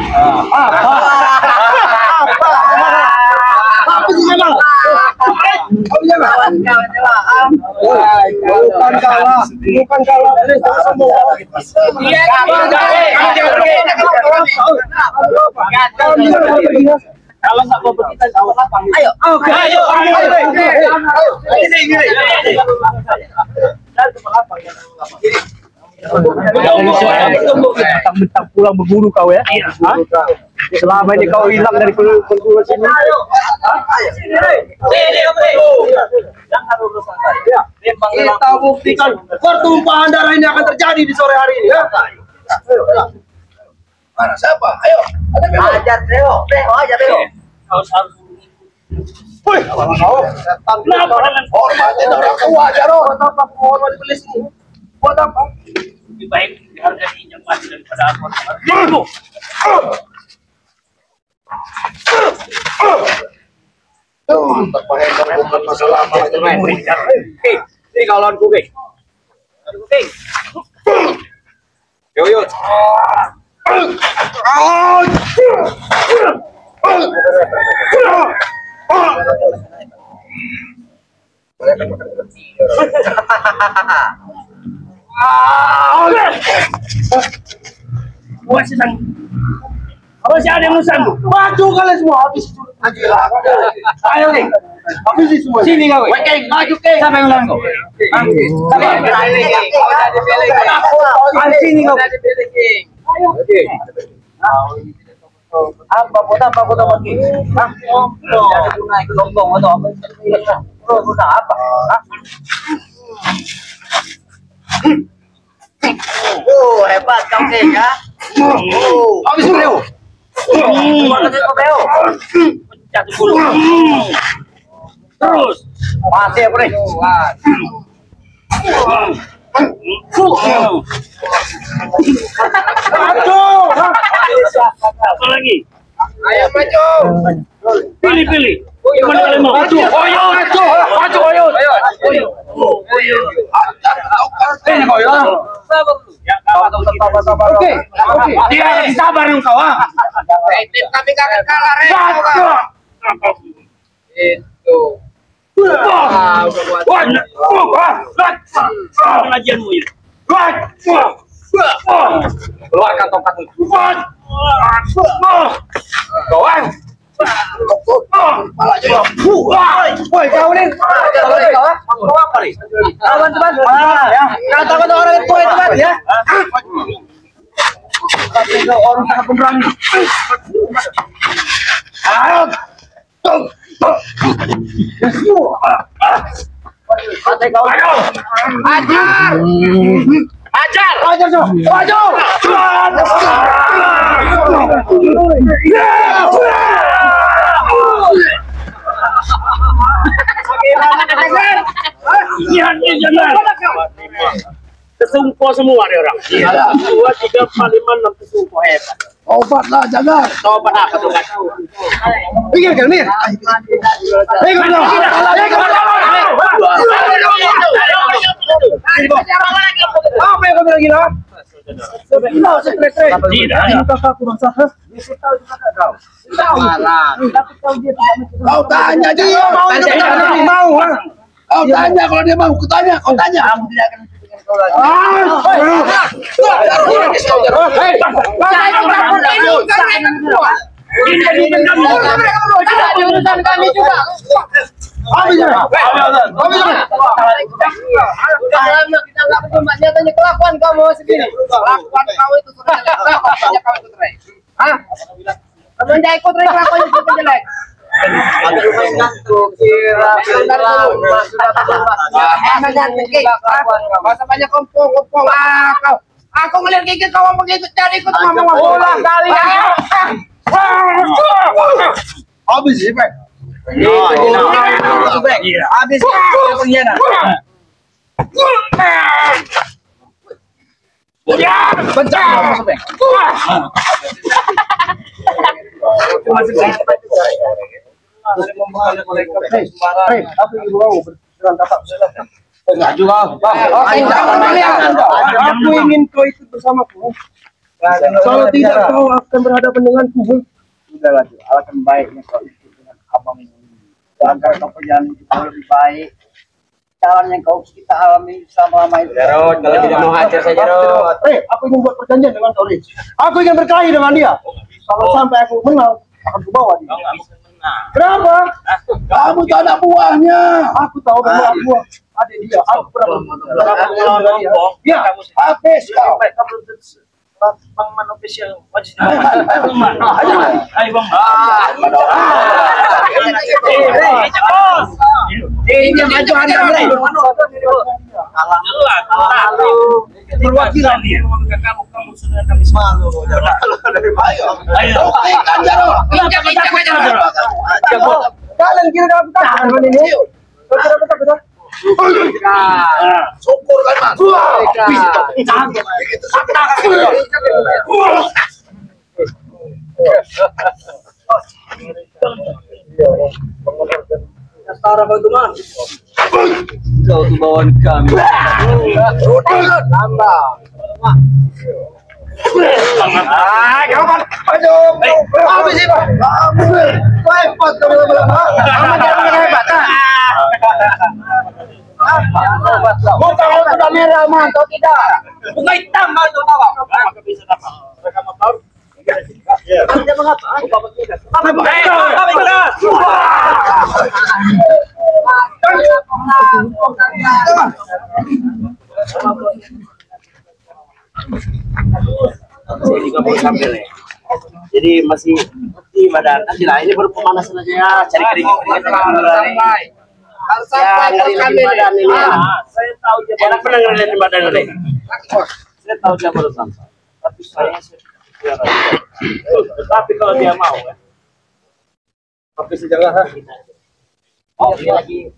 [SPEAKER 4] Apa sih Janggar? Apa Janggar? Bukan kalah. Jangan sombong.
[SPEAKER 1] Iya,
[SPEAKER 2] Kalau nggak mau kita sama lapang.
[SPEAKER 6] Ayo.
[SPEAKER 4] Oke. Ayo.
[SPEAKER 5] Mentang-mentang pulang berburu kau ya? Hah? Selama ini kau hilang dari perguruan sini.
[SPEAKER 4] Kita buktikan pertumpahan darah ini akan terjadi di sore hari ini ya.
[SPEAKER 6] Mana siapa? Ayo. Ada Bebo. Ajar Bebo. Ajar Bebo.
[SPEAKER 4] Woi, kenapa dengan hormatin orang tua aja loh? Buat apa hormat di sini? Buat apa?
[SPEAKER 2] Lebih baik dihargai yang mati daripada aku.
[SPEAKER 6] Terpaham bukan masalah apa itu.
[SPEAKER 3] Ini kawanku, Beng. Yo.
[SPEAKER 2] Wah, sedang. Apa sih ada yang usang?
[SPEAKER 4] Maju kalian semua habis. Ayo nih. Habis semua. Sini kau.
[SPEAKER 1] Maju ke.
[SPEAKER 2] Siapa yang ulang kau?
[SPEAKER 4] Sini kau.
[SPEAKER 5] Apa kota pergi? Hah? Jadi guna ikut lontong atau apa? Guna apa? Hah?
[SPEAKER 6] Hebat kau Kek ya.
[SPEAKER 4] Habis Leo.
[SPEAKER 2] Jatuh bulu. Terus.
[SPEAKER 5] Masih apa nih?
[SPEAKER 2] Apa lagi?
[SPEAKER 6] Ayo maju.
[SPEAKER 2] Pilih. Gimana kalian mau? Maju.
[SPEAKER 4] Ini kau ya. Oke.
[SPEAKER 1] Dia harus sabar dong kau.
[SPEAKER 6] Tim kami kangen kalah Itu.
[SPEAKER 2] Pengajianmu ini.
[SPEAKER 3] Keluarkan tongkatmu.
[SPEAKER 4] Kawan. Woi, kau nih. Kau apa nih? Teman-teman. Ya. Katakan orang tua itu kan ya. Orang sangat pemberani. Ayo. Ajar so. Maju.
[SPEAKER 1] kesungko semua nih orang.
[SPEAKER 4] Iya.
[SPEAKER 1] 1, 2, 3, 4, 5, 6 kesungko hebat.
[SPEAKER 4] Obat lah, jangan.
[SPEAKER 1] Tobat apa tuh nggak tahu.
[SPEAKER 4] Pikir kan, Mir? Pikir dong. Apa yang kamu lagi lah? Tidak, stres.
[SPEAKER 1] Tidak.
[SPEAKER 4] Ini kakakku bangsa. Dia tahu juga tak kau. Tapi tahu dia tidak mau. Kau tanya dia. Mau. Kau tanya kalau dia mau. Kau tanya. Kau tanya. Aku tidak akan dengan kau lagi. Kami juga. Kita nggak berjumpa nyatanya kelakuan kamu sendiri. Kelakuan kau itu sudah jelek. Kau itu jelek. Hah? Kamu jangan ikut kelakuannya sudah jelek. Masa banyak kompong kau. Aku ngeliat gigit kau begitu jadi ikut ngomong ulang kali. Habis sih, Pak. Habis pengkhianat. Bencang kamu sampai. Aku ibu mau berjalan kakak. Enggak juga. Aku ingin kau ikut bersamaku. Kalau tidak kau akan berhadapan denganku. Sudahlah, alasan baiknya kau ikut dengan abang ini. Agar kau perjalanan kita lebih baik. Jalan yang kau kita alami selama itu.
[SPEAKER 1] Jarod, kalau tidak mau hajar saja, Jarod.
[SPEAKER 4] Aku ingin buat perjanjian dengan kau, Rich. Aku ingin berkelahi dengan dia. Kalau sampai aku menang, akan kubawa dia. Kenapa? Kamu tak ada buahnya. Aku tahu anak buah. Ada dia. Aku pernah dengan dia. Ya, habis kau.
[SPEAKER 1] Bang Man official wajib.
[SPEAKER 4] Ayo,
[SPEAKER 1] Bang.
[SPEAKER 4] ini maju Anda, Bre.
[SPEAKER 1] Perwakilan dia. Kamu sudah kami semalu. Ayo.
[SPEAKER 4] Buktikan, Jarod. Kalian kira dalam tangan ini? Betul. Syukur kan, Mas.
[SPEAKER 6] Setara kau itu mah. Kau tuh bawaan kami.
[SPEAKER 4] Nambah. Kawan. Aduh. Habis ini, Pak. Kau hebat kamu lama-lama. Kamu jangan hebat, Mau tahu sudah merah, mah atau tidak?
[SPEAKER 6] Bukan hitam kau itu tahu.
[SPEAKER 1] Bisa dapat. Mereka mau tahu.
[SPEAKER 4] Anda mengapa?
[SPEAKER 1] Saya juga mau sambil ya. Jadi masih di badan. Nanti lah ini baru pemanasan aja ya. Cari keringat-keringat mulai.
[SPEAKER 6] Harus
[SPEAKER 1] Ya,
[SPEAKER 6] sampai
[SPEAKER 1] ngeri
[SPEAKER 6] kami
[SPEAKER 1] di badan ini. Saya tahu dia enak pernah ngeliat di badan ini. Saya tahu dia baru sampai. Tapi saya tapi kalau dia mau ya.
[SPEAKER 3] Tapi sejarah.
[SPEAKER 1] Oh, dia lagi.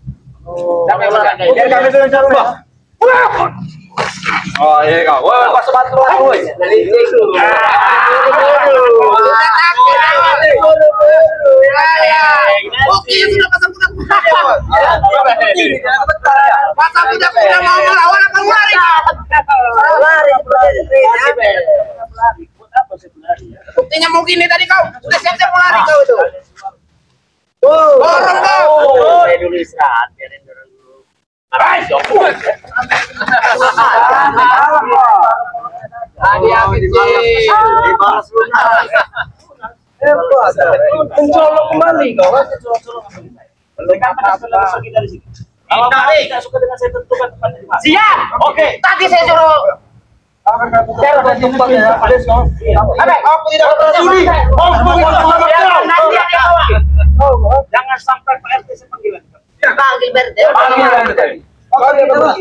[SPEAKER 6] Sampai olahraga.
[SPEAKER 3] Biar kami sudah cari Bang. Oh iya kau. Wah, pas sepatu aku.
[SPEAKER 6] Oke, sudah pasang kuda-kuda. Pasang kuda-kuda mau melawan apa lari? Buktinya mau gini tadi kau. Sudah siap-siap mau lari kau itu. Dorong kau.
[SPEAKER 1] Saya dulu istirahat, biarin dorong dulu.
[SPEAKER 6] Tadi habis
[SPEAKER 4] Dibalas lunas.
[SPEAKER 1] Mencolok kembali kau. Mereka pada sudah pergi dari sini. Kalau kamu tidak suka dengan saya tentukan tempatnya di mana. Siap. Oke.
[SPEAKER 6] Tadi saya suruh
[SPEAKER 4] Jarod dan tempat ya. Aku tidak bersudi.
[SPEAKER 1] Jangan sampai Pak RT saya panggilan.
[SPEAKER 6] panggil BRT.
[SPEAKER 4] Terus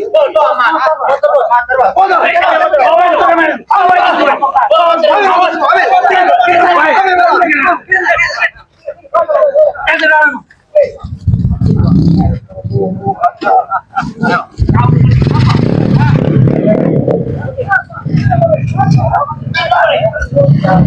[SPEAKER 4] Apa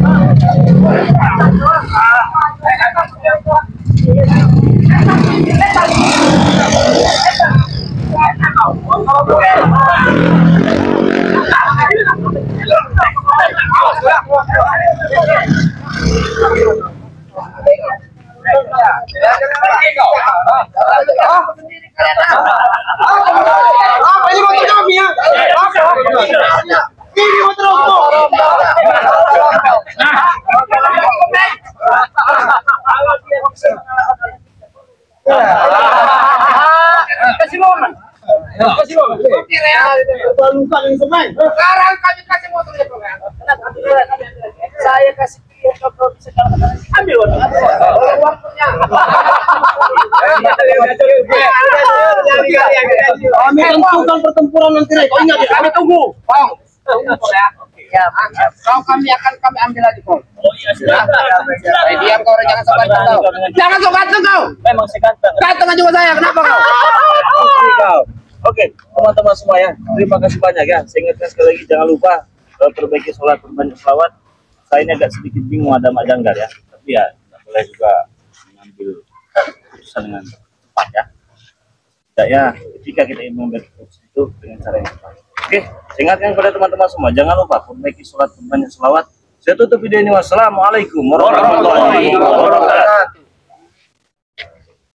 [SPEAKER 4] ini motor kami ya? Ini motor
[SPEAKER 6] Kasih momen. Kasih momen.
[SPEAKER 4] lupa yang semen.
[SPEAKER 6] Sekarang kami kasih motornya, Bro. Saya kasih dia ke Bro, ambil waktunya.
[SPEAKER 4] Kami tentukan pertempuran nanti. Kau ingat ya?
[SPEAKER 6] Kami tunggu, Bang. Ya, kau kami akan kami ambil lagi, Bang.
[SPEAKER 2] Oh iya, silakan.
[SPEAKER 6] Diam kau, jangan sok ganteng kau. Jangan sok ganteng kau.
[SPEAKER 2] Memang saya ganteng.
[SPEAKER 6] Ganteng juga saya, kenapa kau?
[SPEAKER 2] Kau. Oke, teman-teman semua ya, terima kasih banyak ya. Saya ingatkan sekali lagi, jangan lupa perbaiki sholat, perbanyak selawat. Saya ini agak sedikit bingung ada Mak Janggar ya, tapi ya tidak boleh juga mengambil keputusan dengan cepat ya. Tidak ya, ketika kita ingin mengambil keputusan itu dengan cara yang tepat. Oke, saya ingatkan kepada teman-teman semua, jangan lupa perbaiki sholat, perbanyak selawat. Saya tutup video ini. Wassalamualaikum warahmatullahi wabarakatuh.